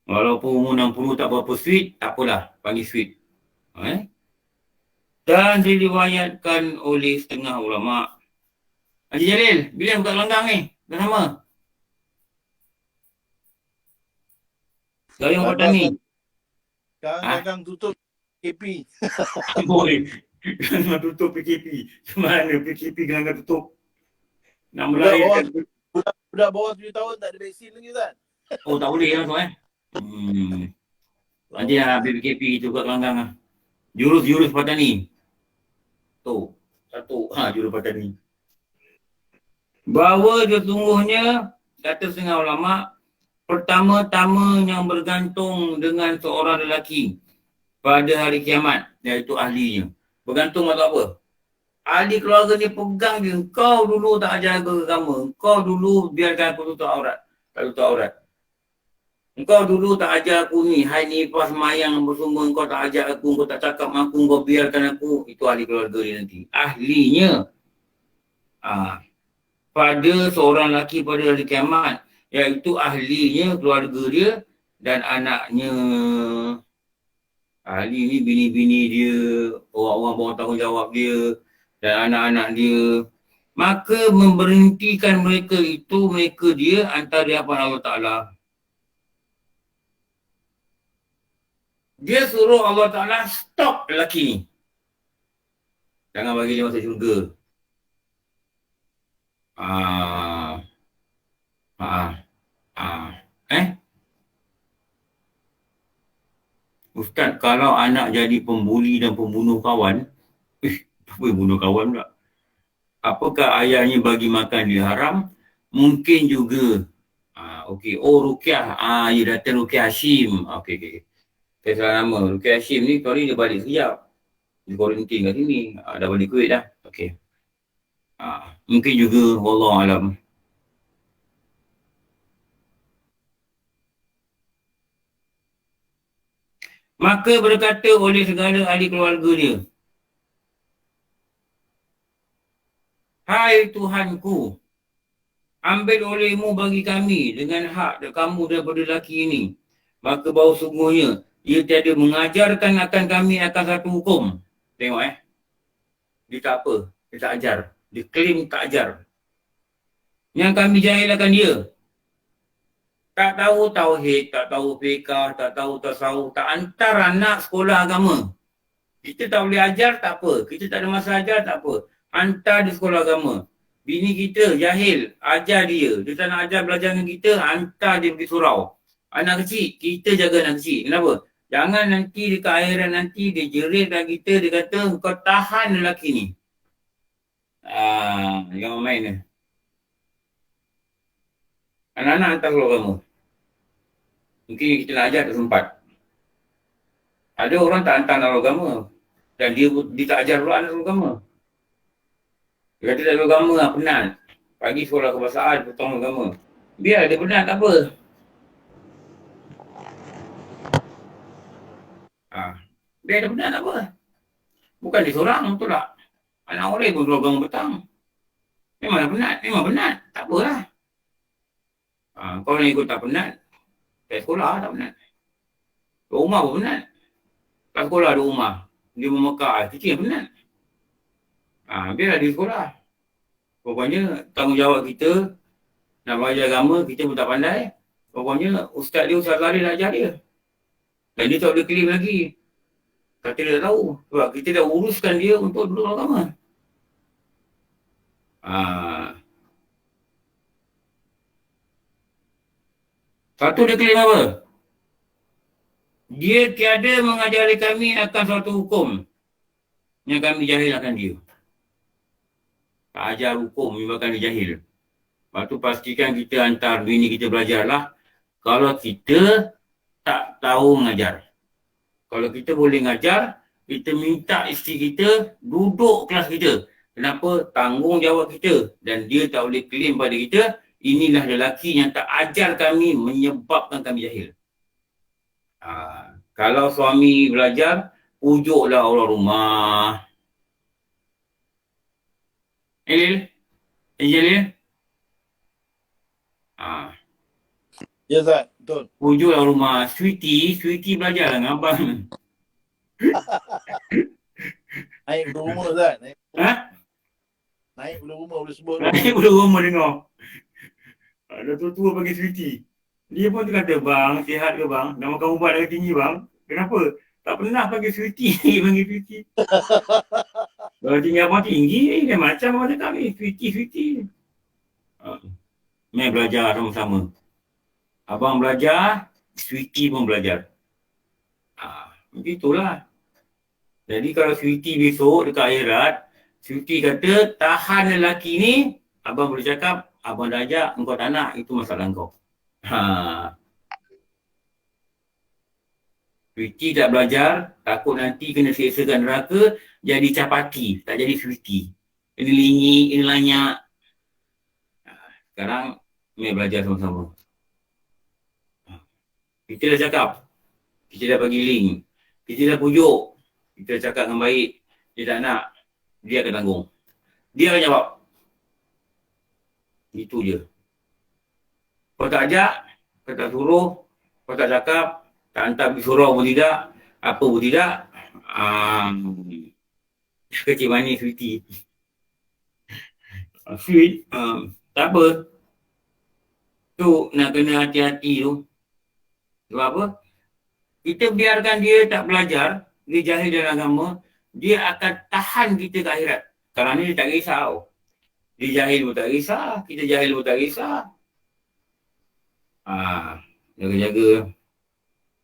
Walaupun umur 60 tak berapa sweet, tak apalah, panggil sweet. Dan diriwayatkan oleh setengah ulama. Haji Jalil, bila buka gelanggang ni? Dah lama. Gayung Petani. Kadang tutup KP. Boleh. Gelanggang tutup PKP. Mana PKP gelanggang tutup? Nak melahirkan. Budak bawah 7 tahun tak ada vaksin lagi Ustaz. Oh, tak boleh langsung Nanti lah PKP kita buka gelanggang lah. Jurus Petani. Tu. Satu. Jurus Petani. Bahawa sesungguhnya, kata setengah ulama, pertama-tama yang bergantung dengan seorang lelaki pada hari kiamat, iaitu ahlinya. Bergantung atau apa? Ahli keluarga ni pegang dia. Kau dulu tak jaga agama. Kau dulu biarkan aku tutup aurat. Tak tutup aurat. Engkau dulu tak ajar aku ni. Hai ni pas mayang bersumber. Engkau tak ajar aku. Engkau tak cakap dengan aku. Engkau biarkan aku. Itu ahli keluarga dia nanti. Ahlinya. Pada seorang lelaki pada hari kiamat. Iaitu ahlinya keluarga dia dan anaknya. Ahli ni bini-bini dia. Orang-orang bawah tanggungjawab dia. Dan anak-anak dia. Maka memberhentikan mereka itu, mereka dia antara hadapan Allah Ta'ala. Dia suruh Allah Ta'ala stop lelaki ni. Jangan bagi dia masuk syurga. Ustaz, kalau anak jadi pembuli dan pembunuh kawan, apa yang bunuh kawan pula? Apakah ayahnya bagi makan dia haram? Mungkin juga. Okey. Oh, Rukiah. Ya datang Rukiah Hashim. Okey. Saya salah nama. Rukiah Hashim ni kali dia balik sekejap. Di quarantine kat sini. Dah balik Kuwait dah. Okey. Mungkin juga. Wallahualam. Maka berkata oleh segala ahli keluarga dia, hai Tuhanku, ambil olehmu bagi kami dengan hak kamu daripada lelaki ini. Maka bahawa sungguhnya ia tiada mengajarkan akan kami akan satu hukum. Tengok dia tak apa, dia tak ajar. Dia claim tak ajar. Yang kami jahilkan dia. Tak tahu tauhid, tak tahu fiqah, tak tahu tasawuf, tak hantar anak sekolah agama. Kita tak boleh ajar, tak apa. Kita tak ada masa ajar, tak apa. Hantar di sekolah agama. Bini kita jahil, ajar dia. Dia tak nak ajar belajar dengan kita, hantar dia pergi surau. Anak kecil, kita jaga anak kecil. Kenapa? Jangan nanti dekat akhirat nanti dia jeritkan kita, dia kata kau tahan lelaki ni. Jangan main ni. Anak-anak hantar sekolah agama. Mungkin kita nak ajar tak sempat. Ada orang tak hantar anak agama. Dan dia tak ajar pula anak agama. Dia kata tak agama lah, penat. Pagi sekolah kebahasaan, petang agama. Biar dia penat, tak apa. Biar dia penat, tak apa. Bukan dia seorang, betul tak? Anak orang pun sekolah agama petang. Memang penat. Tak apalah. Kau nak ikut tak penat. Kat sekolah tak penat. Kat rumah pun penat. Kat sekolah ada rumah. Dia memekak, kecil penat. Biarlah di sekolah. Pokoknya tanggungjawab kita nak belajar agama, kita pun tak pandai. Pokoknya ustaz Lari nak ajar dia. Dan dia tak boleh claim lagi. Kata dia tak tahu. Sebab kita dah uruskan dia untuk duduk agama. Satu dia claim apa? Dia tiada mengajari kami akan suatu hukum yang kami jahilkan dia. Tak ajar hukum, menyebabkan dia jahil. Lepas tu pastikan kita hantar bini kita belajarlah. Kalau kita tak tahu mengajar. Kalau kita boleh mengajar, kita minta isteri kita duduk kelas kita. Kenapa? Tanggungjawab kita. Dan dia tak boleh claim pada kita, inilah lelaki yang tak ajar kami menyebabkan kami jahil. Kalau suami belajar, pujuklah orang rumah. Angel? Ya Ustaz, betul. Pujuklah orang rumah. Sweetie belajar dengan abang. Naik berumur Ustaz. Ha? Naik berumur boleh sebut. Naik pula rumah dengar. Dah tua-tua panggil Sweetie. Dia pun tu kata, bang, sihat ke bang? Dah makan ubat darah tinggi bang? Kenapa? Tak pernah panggil Sweetie. Panggil Sweetie. Darah tinggi abang tinggi, dia macam abang cakap ni. Sweetie. Mari belajar sama-sama. Abang belajar, Sweetie pun belajar. Begitulah. Jadi kalau Sweetie besok dekat akhirat, Sweetie kata, tahan lelaki ni, abang boleh cakap, abang dah ajak, engkau tak nak, itu masalah engkau. Sweetie tak belajar, takut nanti kena seksakan neraka, jadi capati, tak jadi Sweetie. Ini lingi, ini lanyak. Sekarang, mari belajar sama-sama. Kita dah cakap, kita dah bagi link, kita dah pujuk, kita dah cakap dengan baik, dia tak nak, dia akan tanggung. Dia akan jawab. Itu je. Kau tak ajak, kau tak suruh, kau tak cakap, tak hantar pergi surau pun tidak, apa pun tidak. Kecil manis Sweetie. Sweet, tak apa. Tu nak kena hati-hati tu. Sebab apa? Kita biarkan dia tak belajar, dia jahil dalam agama, dia akan tahan kita ke akhirat. Kalau ni dia tak risau. Dia jahil pun tak risau, kita jahil pun tak risau. Jaga-jaga.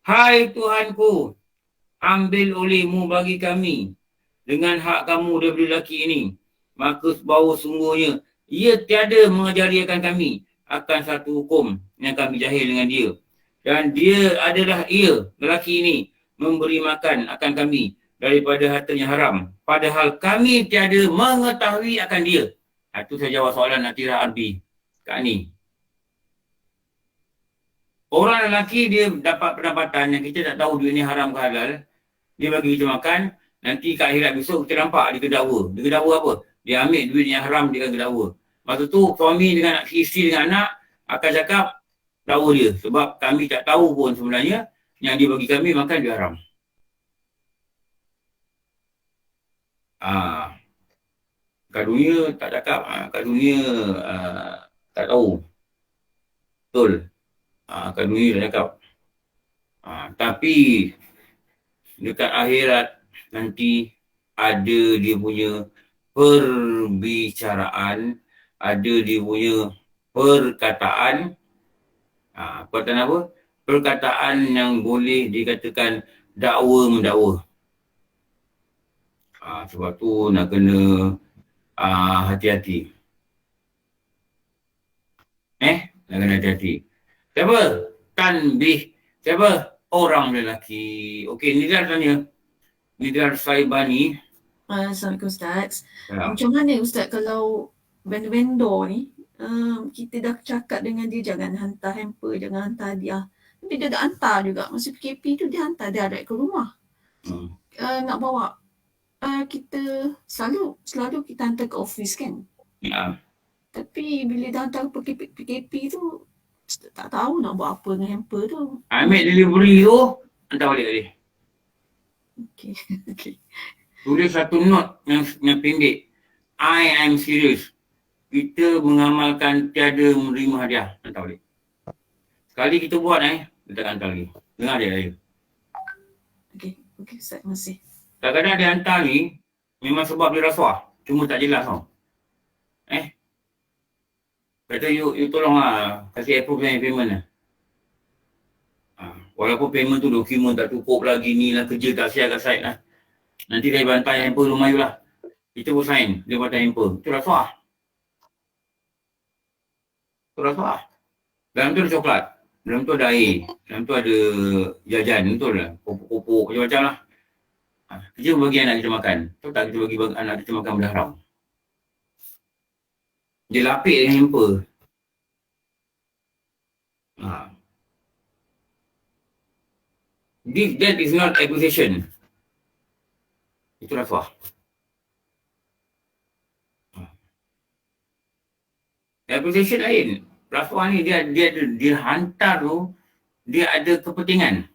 Hai Tuhanku, ambil olehmu bagi kami dengan hak kamu daripada lelaki ini. Maka bahawa sungguhnya ia tiada mengajari akan kami akan satu hukum yang kami jahil dengan dia. Dan dia adalah lelaki ini, memberi makan akan kami daripada harta yang haram. Padahal kami tiada mengetahui akan dia. Itu saya jawab soalan Natira Arbi kat ni. Orang lelaki dia dapat pendapatan yang kita tak tahu duit ni haram ke halal. Dia bagi kita makan, nanti kat akhirat besok kita nampak dia kedakwa. Dia kedakwa apa? Dia ambil duit yang haram, dia akan kedakwa. Masa tu suami dengan isteri dengan anak akan cakap dakwa dia. Sebab kami tak tahu pun sebenarnya yang dia bagi kami makan dia haram. Kat dunia tak cakap. Kat dunia tak tahu. Betul. Kat dunia tak cakap. Tapi dekat akhirat nanti ada dia punya perbicaraan, ada dia punya perkataan. Perkataan apa? Perkataan yang boleh dikatakan dakwa-mendakwa. Sebab tu nak kena hati-hati. Nak kena hati-hati. Siapa? Tanbih. Siapa? Orang lelaki. Okey, Nidar tanya. Nidar Saibani. Assalamualaikum Ustaz. Ya. Macam mana Ustaz kalau vendor ni, kita dah cakap dengan dia jangan hantar hamper, jangan hantar hadiah. Tapi dia dah hantar juga. Masa PKP tu dia hantar direct ke rumah. Nak bawa. Kita selalu kita hantar ke office kan. Ya. Tapi bila dah hantar ke PKP tu, tak tahu nak buat apa dengan hamper tu. Ambil delivery tu, hantar balik tadi. Okay. Tulis satu note yang pendek. I am serious. Kita mengamalkan tiada menerima hadiah. Hantar balik. Sekali kita buat kita tak hantar lagi. Dengar dia. Okay, Ustaz, terima kasih. Kadang-kadang dia hantar ni, memang sebab dia rasuah. Cuma tak jelas tau. Kata you tolonglah kasih approve yang payment lah. Walaupun payment tu dokumen tak cukup lagi ni lah, kerja tak siap kat site lah. Nanti dia bantai hamper rumah you lah. Kita pun sign, dia bantai hamper. Itu rasuah. Dalam tu ada coklat. Dalam tu ada air. Dalam tu ada jajan. Betul lah. Popok-popok macam-macam lah. Kita bagi anak kita makan. Tahu tak kita bagi anak kita makan benda haram. Dia lapik dengan hamper. That is not acquisition. Itu rasuah. Acquisition lain. Rasuah ni dia hantar tu, dia ada kepentingan.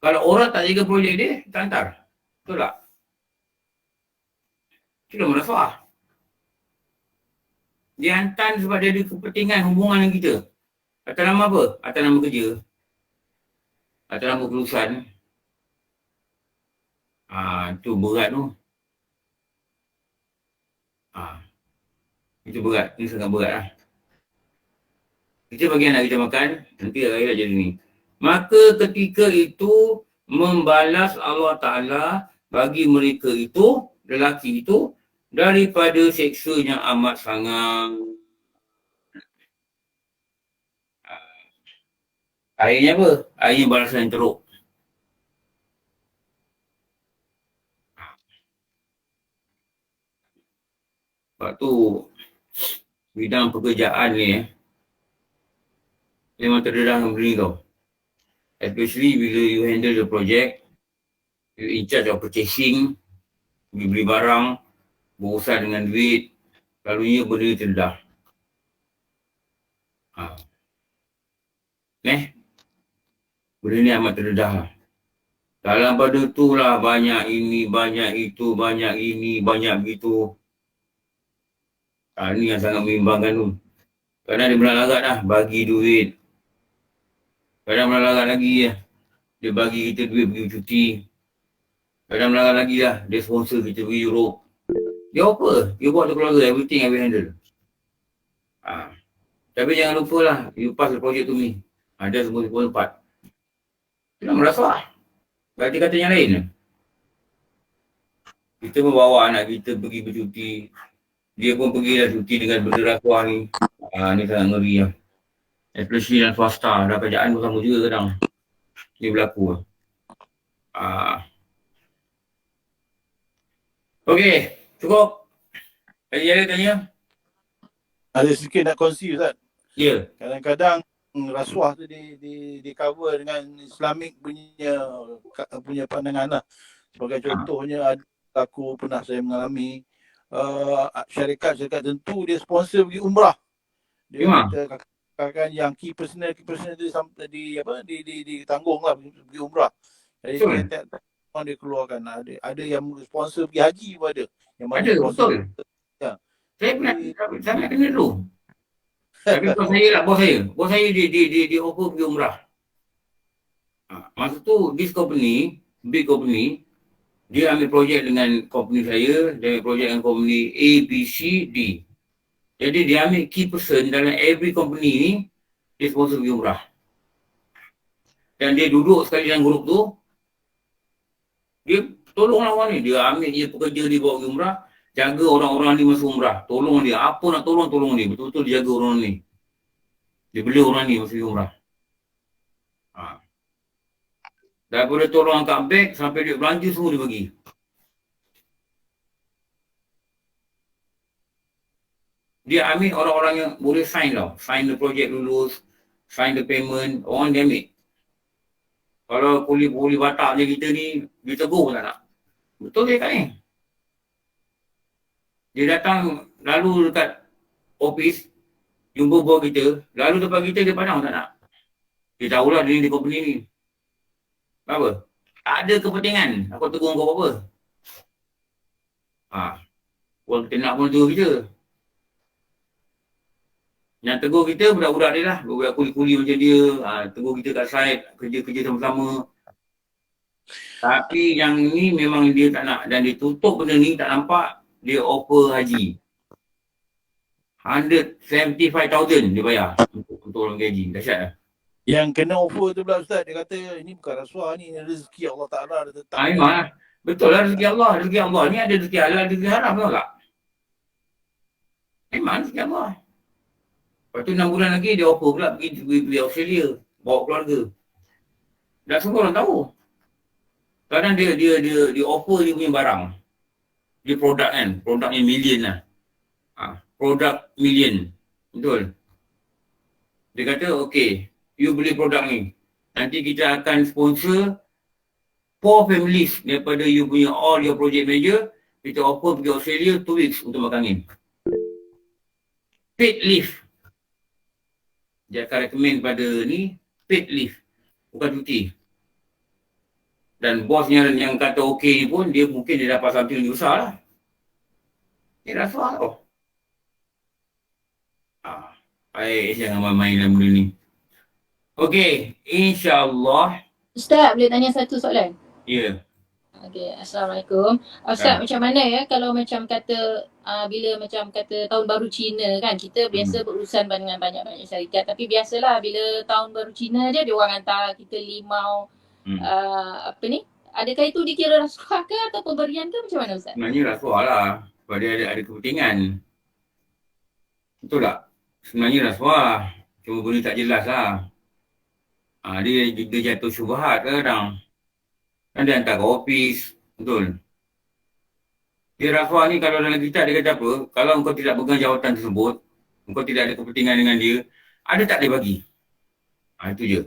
Kalau orang tak jaga projek dia, tak hantar. Betul tak? Itu dah merasuah. Dia hantar sebab dia ada kepentingan hubungan dengan kita. Atas nama apa? Atas nama kerja. Atas nama kelulusan. Itu berat tu. Itu berat. Ini sangat berat lah. Kita bagi anak kita makan, nanti akhirat jadi ni. Maka ketika itu membalas Allah Ta'ala bagi mereka itu, lelaki itu, daripada seksa yang amat sangat. Akhirnya apa? Akhirnya balasan yang teruk. Sebab tu bidang pekerjaan ni memang terdedah dengan benda ni tau. Especially bila you handle the project, you in charge of purchasing, beli barang, berurusan dengan duit, selalunya benda ni terdedah. Benda ni amat terdedah lah. Dalam pada tu lah banyak ini, banyak itu, banyak ini, banyak begitu. Ni yang sangat membimbangkan tu. Kadang dia berlarat dah, bagi duit. Kadang berlarat lagi lah, dia bagi kita duit pergi cuti. Kadang berlarat lagi lah, dia sponsor kita pergi Europe. Dia apa? Dia buat tu keluarga, everything I will handle. Tapi jangan lupa lah, you pass the project to me. Ada semua tempat. Kita merasuah. Berarti kata yang lain. Kita membawa anak kita pergi bercuti. Dia pun pergilah cuti dengan benda rasuah ni. Ni sangat ngeri lah. Especially dalam swasta. Dah kerjaan pun sama juga kadang. Dia berlaku lah. Okey, cukup. Tadi ada tanya? Ada sikit nak kongsi Ustaz. Ya. Kadang-kadang rasuah tu di cover dengan Islamic punya pandangan lah. Sebagai contohnya, aku pernah saya mengalami syarikat tentu dia sponsor pergi umrah. Dia katakan yang key personal tu ditanggung lah pergi umrah. Jadi orang dia keluarkan ada yang sponsor pergi haji pun ada. Yang mana ada, betul. Ya. Saya pernah kena dulu. Tapi bos saya lah, bos saya dia offer pergi umrah. Masa tu this company, big company, dia ambil projek dengan company saya, dia ambil projek dengan company A, B, C, D. Jadi dia ambil key person dalam every company ni, dia sponsor pergi umrah. Dan dia duduk sekali dalam grup tu, dia tolonglah orang ni, dia ambil dia pekerja dia bawa pergi umrah, jaga orang-orang ni masuk umrah. Tolong dia. Apa nak tolong dia. Betul-betul dia jaga orang ni. Dia bela orang ni masuk umrah. Daripada tolong angkat beg sampai dia belanja semua dia bagi. Dia ambil orang-orang yang boleh sign tau. Sign the project lulus. Sign the payment. Orang dia ambil. Kalau pulih batak je kita ni, dia tegur pun tak nak. Betul dia kat ni. Dia datang lalu dekat office, jumpa bos kita, lalu depan kita dia pandang tak nak. Dia tahulah dia ni di company ni. Apa? Ada kepentingan. Aku tegur kau apa? Orang kita nak pun tegur kita. Yang tegur kita budak-budak dia lah. Budak kuli-kuli macam dia. Tegur kita kat site, kerja-kerja sama-sama. Tapi yang ni memang dia tak nak. Dan dia tutup benda ni tak nampak. Dia offer haji. 175,000 dia bayar untuk orang haji. Dahsyat lah. Yang kena offer tu pula Ustaz, dia kata ini bukan rasuah ni, rezeki Allah Ta'ala ada tetap. Memang lah. Betul lah rezeki Allah. Rezeki Allah ni ada rezeki halal, rezeki haram, betul tak? Memang rezeki Allah. Lepas tu 6 bulan lagi dia offer pula pergi Australia. Bawa keluarga. Dan semua orang tahu. Kadang dia offer dia punya barang. Dia produk kan. Produknya million lah. produk million. Betul? Dia kata, okay, you beli produk ni. Nanti kita akan sponsor 4 families daripada you punya all your project manager. Kita offer pergi Australia 2 weeks untuk makan angin. Paid leave. Dia akan recommend pada ni, paid leave. Bukan cuti. Dan bosnya yang kata okey ni pun, dia mungkin dia dapat something lebih besar lah. Dia rasuah tau. Baik, jangan main-main dalam benda ni. Okey, insyaAllah. Ustaz, boleh tanya satu soalan? Ya. Okey, Assalamualaikum. Ustaz, macam mana ya kalau macam kata bila macam kata tahun baru Cina kan, kita biasa berurusan dengan banyak-banyak syarikat, tapi biasalah bila tahun baru Cina dia orang hantar kita limau apa ni? Adakah itu dikira rasuah ke atau pemberian ke, macam mana Ustaz? Sebenarnya rasuah lah. Sebab dia ada kepentingan. Betul tak? Sebenarnya rasuah. Cuma benda tak jelas lah. Dia jatuh syubhat kadang-kadang. Kan dia hantar ke office. Betul. Dia rasuah ni kalau dalam kitab dia kata apa? Kalau engkau tidak pegang jawatan tersebut, engkau tidak ada kepentingan dengan dia, ada tak dia bagi? Itu je.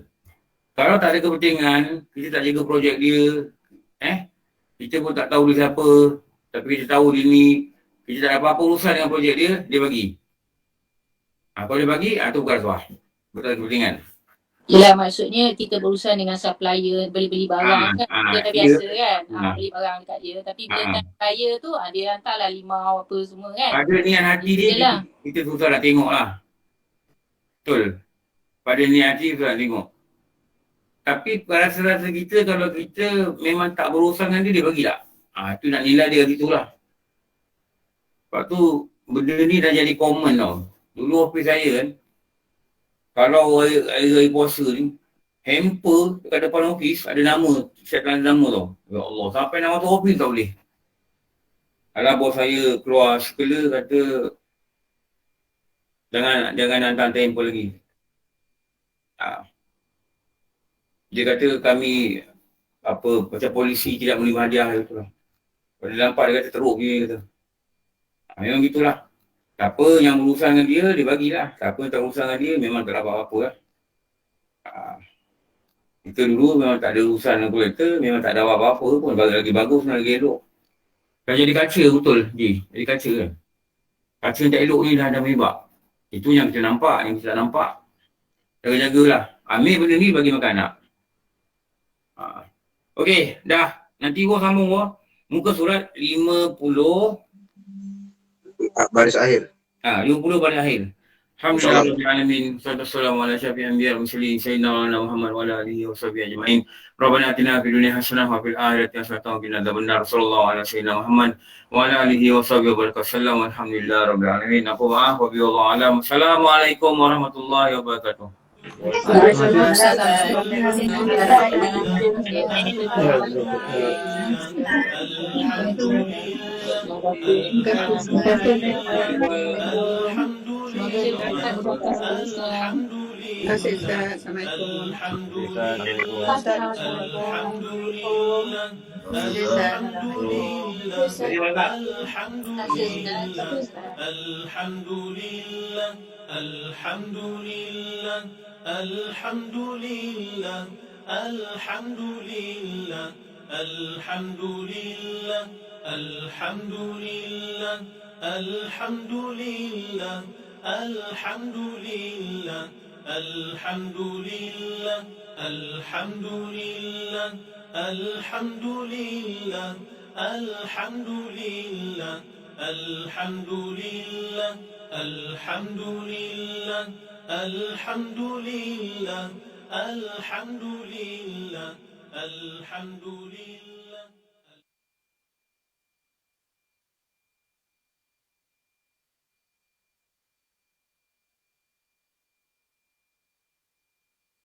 Kalau tak ada kepentingan, kita tak jaga projek dia, kita pun tak tahu dia siapa, tapi kita tahu dia ni, kita tak ada apa-apa urusan dengan projek dia, dia bagi. Kalau dia bagi, itu bukan rasuah. Betul kepentingan. Yelah, maksudnya kita berurusan dengan supplier, beli-beli barang kan, dia dah biasa kan, beli barang dekat dia. Tapi bila supplier tu, dia hantarlah limau apa semua kan. Pada niat hati dia, kita susah nak tengok lah. Betul. Pada niat hati susah nak tengok. Tapi rasa-rasa kita, kalau kita memang tak berurusan dengan dia, dia bagi tak? Itu nak nilai dia gitu lah. Sebab tu, benda ni dah jadi common tau. Dulu office saya kan, kalau hari puasa ni, hamper dekat depan office ada nama, set nama tau. Ya Allah, sampai nama tu office tak boleh. Alah bos saya keluar sekala kata, jangan hantar hamper lagi. Dia kata kami, macam polisi tidak menerima hadiah gitu lah. Pada nampak dia kata teruk gini kata. Memang gitulah. Siapa yang berurusan dengan dia, dia bagilah. Siapa yang tak berurusan dengan dia, memang tak dapat apa-apa lah. Kita dulu memang tak ada urusan dengan kolektor, memang tak ada apa-apa pun. Lagi bagus, lagi elok. Dah jadi kaca betul, Ji. Jadi kaca kan. Kaca yang tak elok ni dah merebak. Itu yang kita nampak, yang kita tak nampak. Jaga-jagalah. Ambil benda ni bagi makan anak. Okey, dah. Nanti gua sambung gua. Muka surat 50. Baris akhir. 50 baris akhir. Alhamdulillahirrahmanirrahim. Assalamualaikum warahmatullahi wabarakatuh. Sayyidina Muhammad wa ala alihi wa sahbihi ajma'in. Rabbana atina fid dunya hasanah wa fil akhirati hasanah wa qina adzabannar. Sallallahu ala sayyidina Muhammad wa ala alihi wa sahbihi wa barakatuh. Alhamdulillahirabbil alamin. Aku wa wallahu alam. Assalamualaikum warahmatullahi wabarakatuh. Alhamdulillah.